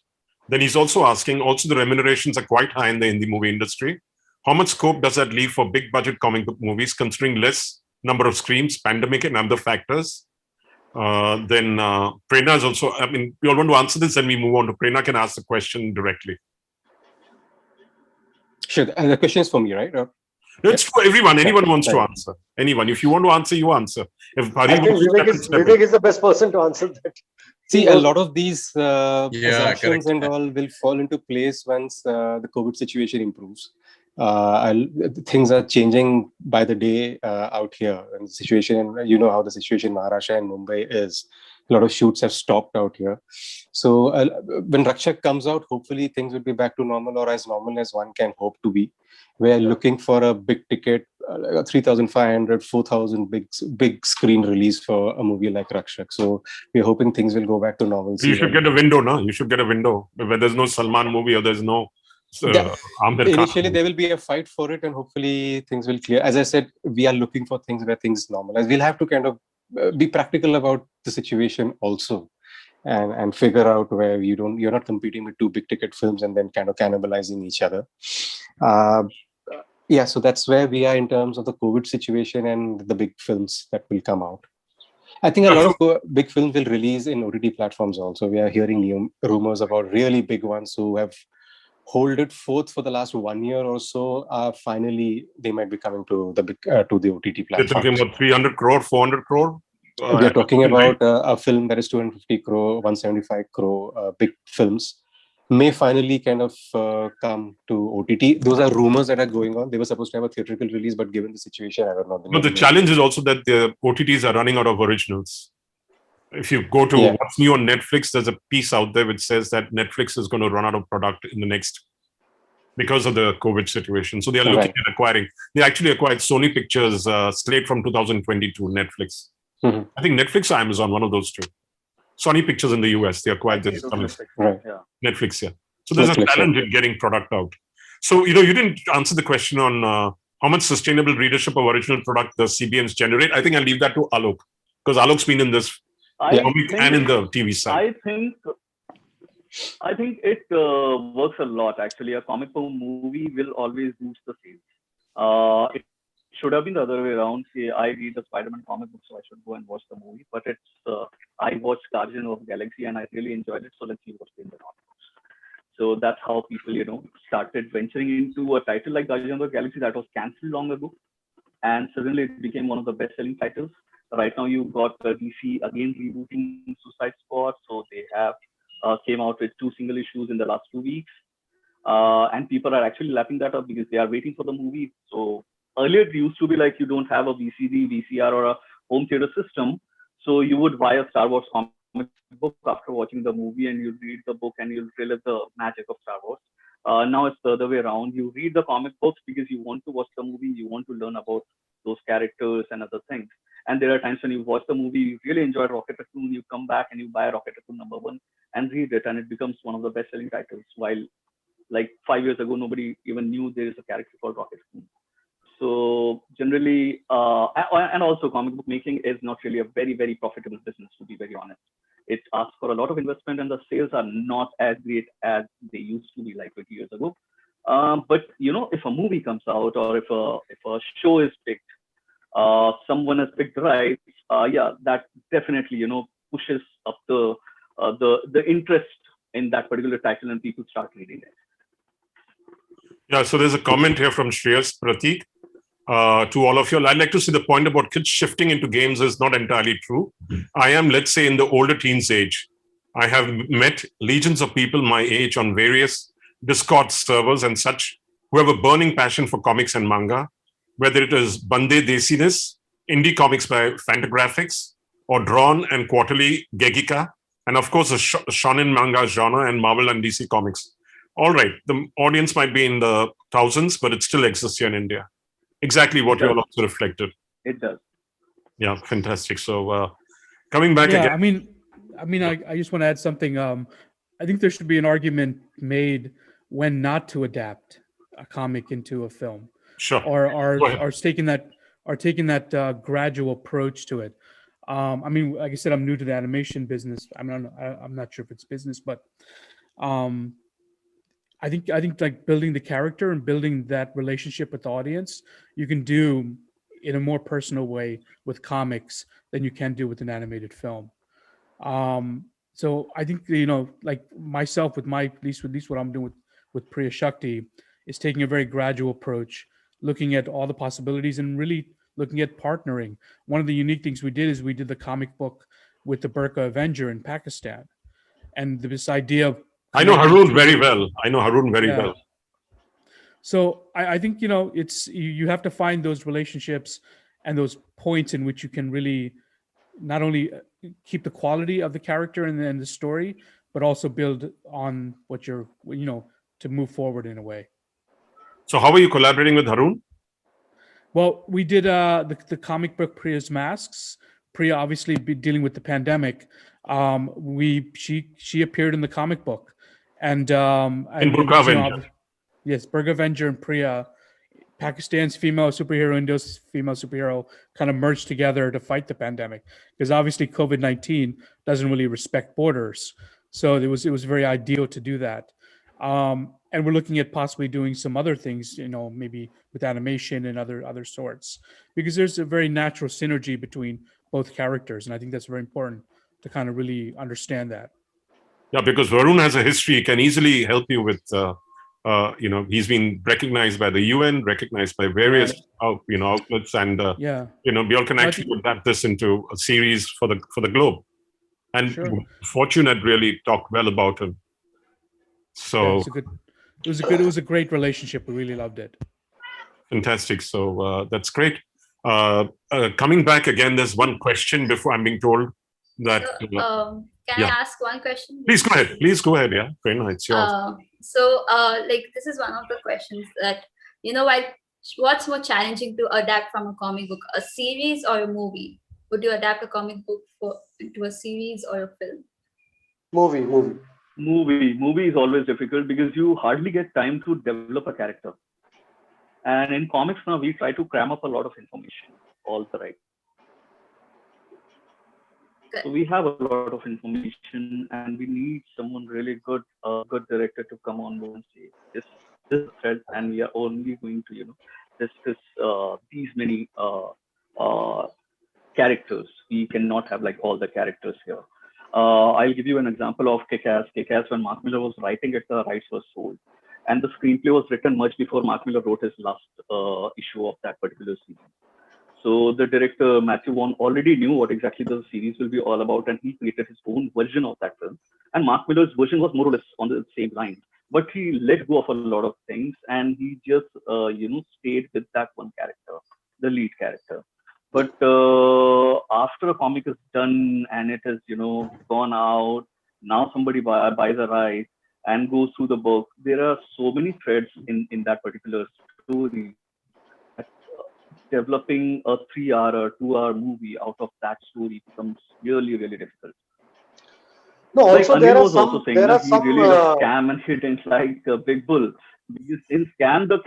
Then he's also asking, the remunerations are quite high in the Hindi movie industry. How much scope does that leave for big budget comic book movies, considering less number of screens, pandemic and other factors? Then Prerna is also, we all want to answer this and we move on to Prerna can ask the question directly. Sure, the question is for me, right? It's for everyone. Anyone wants to answer. Anyone. If you want to answer, you answer. If I think Vivek is the best person to answer that. See, a lot of these assumptions correct. and all will fall into place once the COVID situation improves. Things are changing by the day out here, and the situation, you know how the situation in Maharashtra and Mumbai is. A lot of shoots have stopped out here. So when Rakshak comes out, hopefully things will be back to normal, or as normal as one can hope to be. We're looking for a big ticket, 3,500, 4,000 big screen release for a movie like Rakshak. So we're hoping things will go back to normal. You should get a window, no? You should get a window where there's no Salman movie or there's no Amir Khan Initially, movie. there will be a fight for it, and hopefully things will clear. As I said, we are looking for things where things normalize. We'll have to kind of be practical about the situation also, and figure out where you're not competing with two big ticket films and then kind of cannibalizing each other. So that's where we are in terms of the COVID situation and the big films that will come out. I think a lot of big films will release in OTT platforms also. We are hearing new rumors about really big ones who have holded forth for the last 1 year or so. Finally, they might be coming to the OTT platform. They're talking about 300 crore, 400 crore. We are talking about a film that is 250 crore, 175 crore big films may finally kind of come to OTT. Those are rumors that are going on. They were supposed to have a theatrical release, but given the situation, I don't know. But the challenge is also that the OTTs are running out of originals. If you go to what's new on Netflix, there's a piece out there which says that Netflix is going to run out of product in the next, because of the COVID situation. So they are looking at acquiring. They actually acquired Sony Pictures straight from 2022, Netflix. Mm-hmm. I think Netflix or Amazon, one of those two. Sony Pictures in the US, they acquired this. Netflix, yeah. So there's a challenge in getting product out. So, you didn't answer the question on how much sustainable readership of original product the CBMs generate. I think I'll leave that to Alok, because Alok's been in this comic and in the TV side. I think it works a lot, actually. A comic book movie will always boost the sales. It should have been the other way around. See, I read the Spider-Man comic book, so I should go and watch the movie. But I watched Guardians of the Galaxy and I really enjoyed it. So let's see what's in the comic books. So that's how people, started venturing into a title like Guardians of the Galaxy that was cancelled long ago. And suddenly it became one of the best-selling titles. Right now you've got DC again rebooting Suicide Squad. So they have came out with 2 single issues in the last 2 weeks. And people are actually lapping that up because they are waiting for the movie. So earlier it used to be like you don't have a VCD, VCR or a home theater system. So you would buy a Star Wars comic book after watching the movie and you'll read the book and you'll relive the magic of Star Wars. Now it's the other way around. You read the comic books because you want to watch the movie, you want to learn about those characters and other things. And there are times when you watch the movie, you really enjoy Rocket Raccoon, you come back and you buy Rocket Raccoon #1 and read it, and it becomes one of the best-selling titles. While like 5 years ago, nobody even knew there is a character called Rocket Raccoon. So generally, and also comic book making is not really a very, very profitable business, to be very honest. It asks for a lot of investment and the sales are not as great as they used to be like 20 years ago. But if a movie comes out or if a show is picked, someone has picked rights, that definitely, pushes up the interest in that particular title and people start reading it. Yeah, so there's a comment here from Shreyas Pratik. To all of you, I'd like to say the point about kids shifting into games is not entirely true. I am, let's say, in the older teens age. I have met legions of people my age on various Discord servers and such who have a burning passion for comics and manga, whether it is Bande Desiness, indie comics by Fantagraphics, or drawn and quarterly Gegika, and of course the shonen manga genre and Marvel and DC comics. All right, the audience might be in the thousands, but it still exists here in India. Exactly what you all also reflected. It does. Yeah, fantastic. So coming back again. I just want to add something. I think there should be an argument made when not to adapt a comic into a film. Sure. Or taking that gradual approach to it. Like I said, I'm new to the animation business. I'm not sure if it's business, but I think like building the character and building that relationship with the audience, you can do in a more personal way with comics than you can do with an animated film. So I think, like myself with at least what I'm doing with Priya Shakti is taking a very gradual approach, looking at all the possibilities and really looking at partnering. One of the unique things we did is we did the comic book with the Burqa Avenger in Pakistan, and this idea of I know connecting Haroon to- very well. I know Haroon very Yeah. well. So I think, it's you have to find those relationships and those points in which you can really not only keep the quality of the character and the story, but also build on what you're, to move forward in a way. So how are you collaborating with Haroon? Well, we did the comic book Priya's Masks. Priya obviously be dealing with the pandemic. She appeared in the comic book, and In Burqa Avenger. Yes, Burqa Avenger and Priya, Pakistan's female superhero, India's female superhero, kind of merged together to fight the pandemic, because obviously COVID-19 doesn't really respect borders. So it was very ideal to do that. And we're looking at possibly doing some other things, maybe with animation and other sorts, because there's a very natural synergy between both characters, and I think that's very important to kind of really understand that. Yeah, because Haroon has a history. He can easily help you with, he's been recognized by the UN, recognized by various, outlets, and Yeah. we all can actually adapt this into a series for the globe. And Sure. Fortune had really talked well about him. So Yeah, it was a great relationship. We really loved it. fantastic. So that's great. Coming back again, there's one question before I'm being told that. Can I ask one question? Please go ahead. Yeah, Prerna, it's yours. This is one of the questions that, what's more challenging to adapt from a comic book, a series or a movie? Would you adapt a comic book into a series or a film? Movie is always difficult because you hardly get time to develop a character. And in comics now, we try to cram up a lot of information all the time. Good. So we have a lot of information, and we need someone really good, good director to come on board and say, this is a thread, and we are only going to, discuss these many characters. We cannot have like all the characters here. I'll give you an example of Kick-Ass. Kick-Ass, when Mark Millar was writing it, the rights were sold. And the screenplay was written much before Mark Millar wrote his last issue of that particular series. So the director, Matthew Vaughn, already knew what exactly the series will be all about, and he created his own version of that film. And Mark Millar's version was more or less on the same line. But he let go of a lot of things, and he just, stayed with that one character, the lead character. But after a comic is done and it has, gone out, now somebody buys a right and goes through the book. There are so many threads in that particular story. Developing a 3-hour or 2-hour movie out of that story becomes really, really difficult. No, also Anil there are was some. also saying There are that some. he really loved Scam and he didn't like Big Bull. Because in Scam, the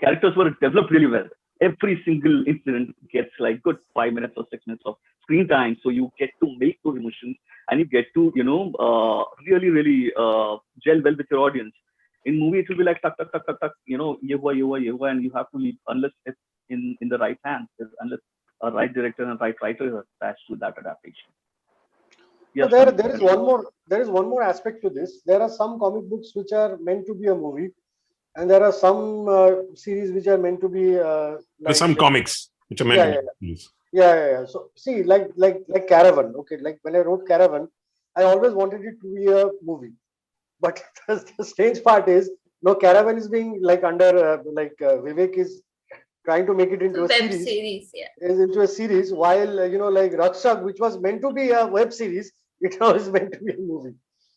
characters were developed really well. Every single incident gets like good 5 minutes or 6 minutes of screen time, so you get to make those emotions and you get to really, really gel well with your audience. In movie, it will be like tuck, tuck, tuck, tuck, tuck, ye hua, and you have to leave unless it's in the right hands, unless a right director and a right writer is attached to that adaptation. Yes, so there is one more aspect to this. There are some comic books which are meant to be a movie, and there are some series which are meant to be There's some comics which are meant to be movies. Yeah. So see, like Caravan. Okay, like when I wrote Caravan, I always wanted it to be a movie. But the strange part is, Caravan is being like under Vivek is trying to make it into a series. Is into a series, while like Rakshak, which was meant to be a web series, it now is meant to be a movie.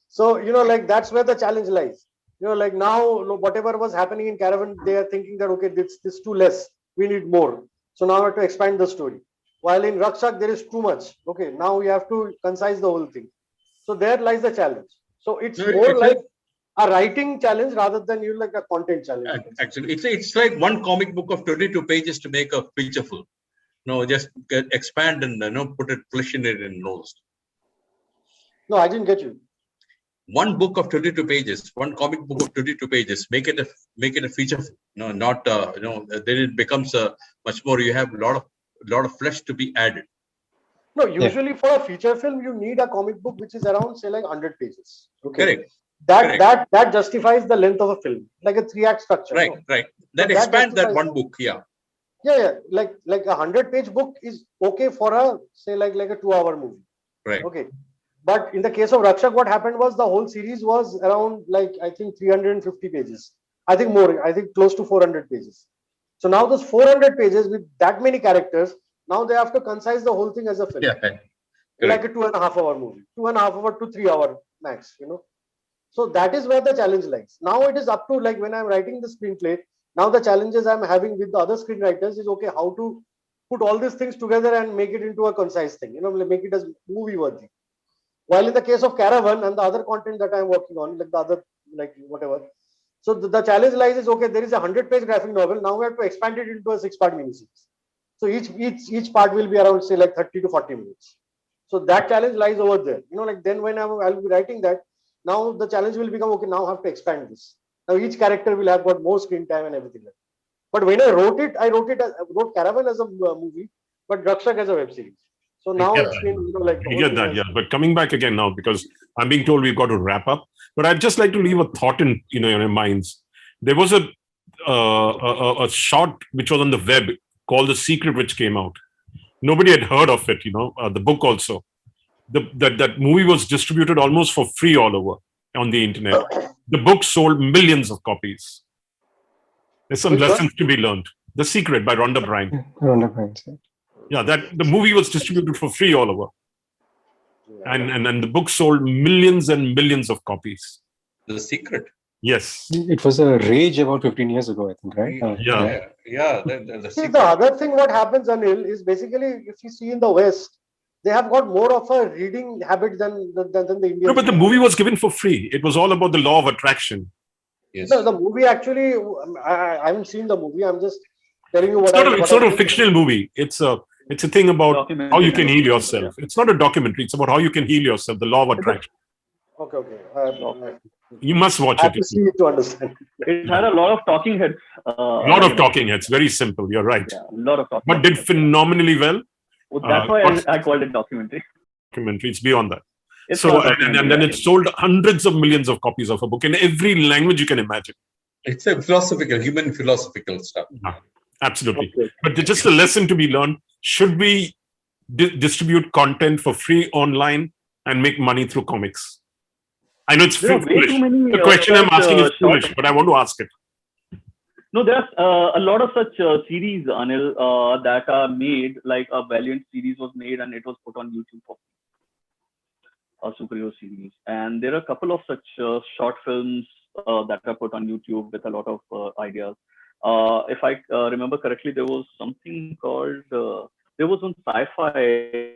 So that's where the challenge lies. Like now, whatever was happening in Caravan, they are thinking that okay, this too less. We need more. So now we have to expand the story. While in Rakshak there is too much. Okay, now we have to concise the whole thing. So there lies the challenge. So it's more like a writing challenge rather than like a content challenge. Actually, it's like one comic book of 22 pages to make a feature film. Just expand and put it, flesh in it and nose. No, I didn't get you. One book of 22 pages, one comic book of 22 pages, make it a feature film. Not then it becomes a much more. You have a lot of flesh to be added. No, usually for a feature film, you need a comic book which is around, say, like 100 pages. Okay. Correct. That justifies the length of a film, like a 3-act structure. Right. That expands that one book. Yeah. Yeah. Like a 100-page book is okay for a say like a 2-hour movie. Right. Okay. But in the case of Rakshak, what happened was the whole series was around like I think 350 pages. I think more. I think close to 400 pages. So now those 400 pages with that many characters, now they have to concise the whole thing as a film, Yeah. like Correct. a 2.5-hour movie, 2.5 hour to 3 hour max. So that is where the challenge lies. Now it is up to like when I'm writing the screenplay. Now the challenges I'm having with the other screenwriters is okay, how to put all these things together and make it into a concise thing. Make it as movie worthy. While in the case of Caravan and the other content that I'm working on, like the other, like whatever. So the challenge lies is okay, there is a 100-page graphic novel. Now we have to expand it into a 6-part miniseries. So each part will be around say like 30 to 40 minutes. So that challenge lies over there. Like then when I'll be writing that, now the challenge will become okay, now I have to expand this. Now each character will have got more screen time and everything like that. But when I wrote wrote Caravan as a movie, but Rakshak as a web series. So I now get it's that. been like the I whole get thing that, has- yeah. But coming back again now, because I'm being told we've got to wrap up. But I'd just like to leave a thought in your minds. There was a short which was on the web called The Secret, which came out. Nobody had heard of it. The book also. That movie was distributed almost for free all over on the internet. The book sold millions of copies. There's some Which one? lessons to be learned. The Secret by Rhonda Byrne. Yeah, that the movie was distributed for free all over. And the book sold millions and millions of copies. The Secret. Yes. It was a rage about 15 years ago, I think, right? Yeah. The See, Secret. the other thing what happens, Anil, is basically if you see in the West, they have got more of a reading habit than the Indians. No, but the movie was given for free. It was all about the law of attraction. Yes. No, the movie actually, I haven't seen the movie. I'm just telling you It's what not, it's not a fictional movie. It's a thing about how you can heal yourself. It's not a documentary. It's about how you can heal yourself. The law of attraction. Okay. You must watch I have it. to see it to understand. It had a lot of talking heads. A lot of talking heads. Very simple. You're right. Yeah, a lot of talking But did heads. phenomenally well. Well, that's why I called it documentary. Documentary. It's beyond that. It's So not and documentary, then it actually. sold hundreds of millions of copies of a book in every language you can imagine. It's a human philosophical stuff. Yeah, absolutely. Okay. But just a lesson to be learned: should we distribute content for free online and make money through comics? I know it's There are way foolish. too many. The question I'm asking is short- foolish, but I want to ask it. No, there's a lot of such series, Anil, that are made. Like a Valiant series was made and it was put on YouTube for a superhero series. And there are a couple of such short films that are put on YouTube with a lot of ideas. If I remember correctly, there was something called there was on sci-fi.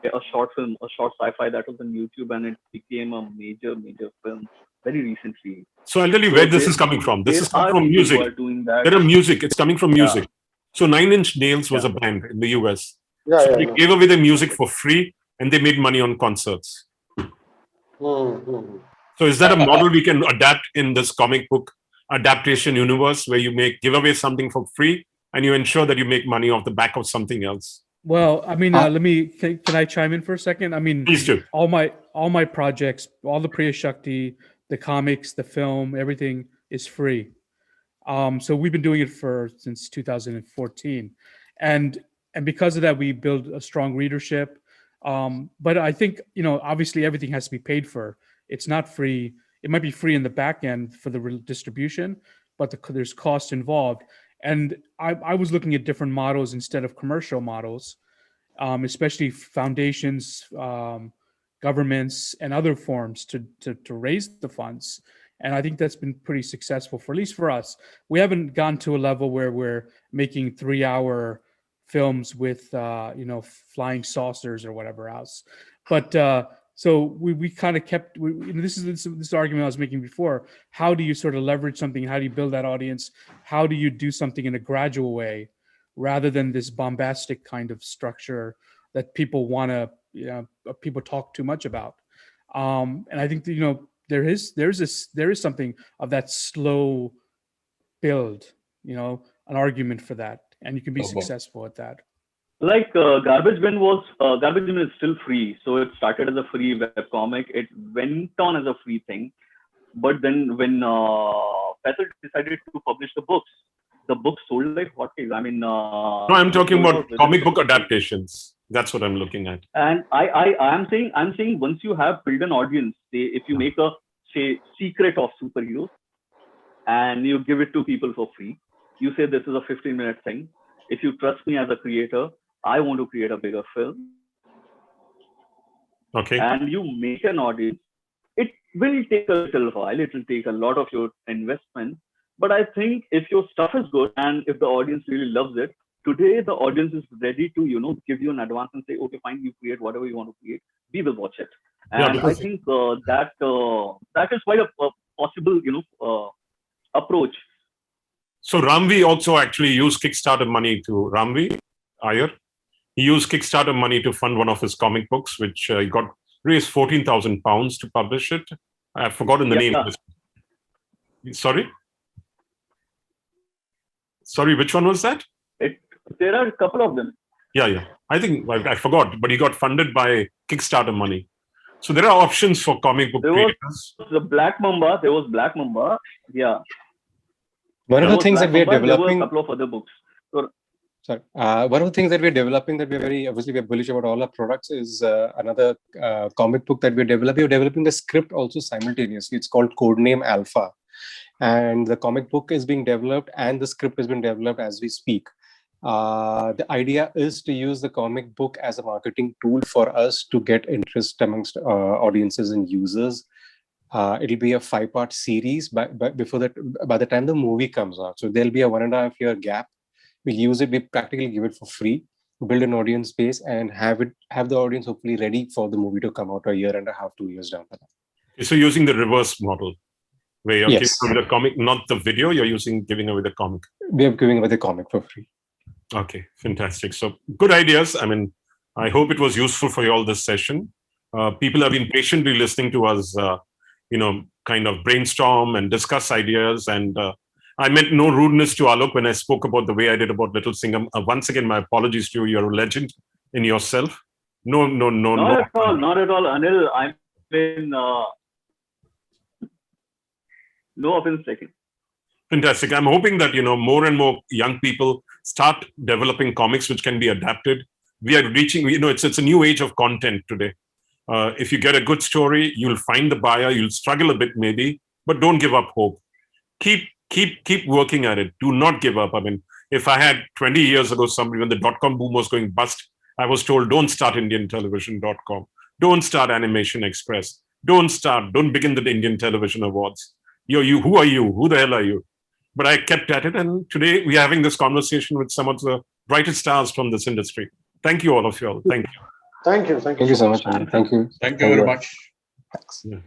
A short sci-fi that was on YouTube, and it became a major film very recently. So I'll tell you where this is coming from. This is coming from music. There are music. It's coming from music. So 9 Inch Nails was a band in the US. So they gave away the music for free, and they made money on concerts. So is that a model we can adapt in this comic book adaptation universe, where you give away something for free, and you ensure that you make money off the back of something else? Well, I mean, can I chime in for a second? I mean, Please do. All my projects, all the Priya Shakti, the comics, the film, everything is free. So we've been doing it since 2014, and because of that, we build a strong readership. But I think obviously everything has to be paid for. It's not free. It might be free in the back end for the distribution, but there's cost involved. And I was looking at different models instead of commercial models, especially foundations, governments, and other forms to raise the funds. And I think that's been pretty successful, for at least for us. We haven't gone to a level where we're making 3-hour films with flying saucers or whatever else. But so we kind of kept. This is this argument I was making before. How do you sort of leverage something? How do you build that audience? How do you do something in a gradual way, rather than this bombastic kind of structure that people want to, people talk too much about? And I think that, there is something of that slow build, an argument for that, and you can be successful at that. Like Garbage Bin is still free, so it started as a free web comic. It went on as a free thing, but then when Petal decided to publish the books, the book sold like hotcakes. I mean, No, I'm talking about comic book adaptations. That's what I'm looking at. And I'm saying once you have built an audience, say if you make a secret of superheroes and you give it to people for free, you say this is a 15-minute thing. If you trust me as a creator, I want to create a bigger film. Okay. And you make an audience. It will take a little while. It will take a lot of your investment. But I think if your stuff is good and if the audience really loves it, today the audience is ready to, give you an advance and say, okay, fine, you create whatever you want to create. We will watch it. And I think that is quite a possible, approach. So Ramvi also actually used Kickstarter money to Ramvi Iyer. He used Kickstarter money to fund one of his comic books, which he got raised £14,000 to publish it. I've forgotten the name of this. Sorry, which one was that? There are a couple of them. Yeah. I think I forgot, but he got funded by Kickstarter money. So there are options for comic book creators. There was Black Mamba. Yeah. One of the things that we're developing. There were a couple of other books. Sorry. One of the things that we're developing that we're bullish about all our products is another comic book that we're developing. We're developing the script also simultaneously. It's called Codename Alpha. And the comic book is being developed and the script has been developed as we speak. The idea is to use the comic book as a marketing tool for us to get interest amongst audiences and users. It'll be a 5-part series by the time the movie comes out. So there'll be a 1.5 year gap. We use it, we practically give it for free, build an audience base and have the audience hopefully ready for the movie to come out 1.5 years, 2 years down the line. So using the reverse model, where you're giving away the comic, not the video, you're giving away the comic. We are giving away the comic for free. Okay, fantastic. So good ideas. I mean, I hope it was useful for you all this session. People have been patiently listening to us, kind of brainstorm and discuss ideas. And I meant no rudeness to Alok when I spoke about the way I did about Little Singham. Once again, my apologies to you. You're a legend in yourself. No. Not at all, Anil. I'm in no offense taken. Fantastic. I'm hoping that, more and more young people start developing comics which can be adapted. We are reaching, it's a new age of content today. If you get a good story, you'll find the buyer, you'll struggle a bit maybe, but don't give up hope. Keep working at it. Do not give up. I mean, if I had 20 years ago, when the .com boom was going bust, I was told, don't start IndianTelevision.com. Don't start Animation Express. Don't begin the Indian Television Awards. Who are you? Who the hell are you? But I kept at it. And today we are having this conversation with some of the brightest stars from this industry. Thank you, all of you all. Thank you. Thank you. Thank you so much. Thank you. Thank you very much. Thanks. Yeah.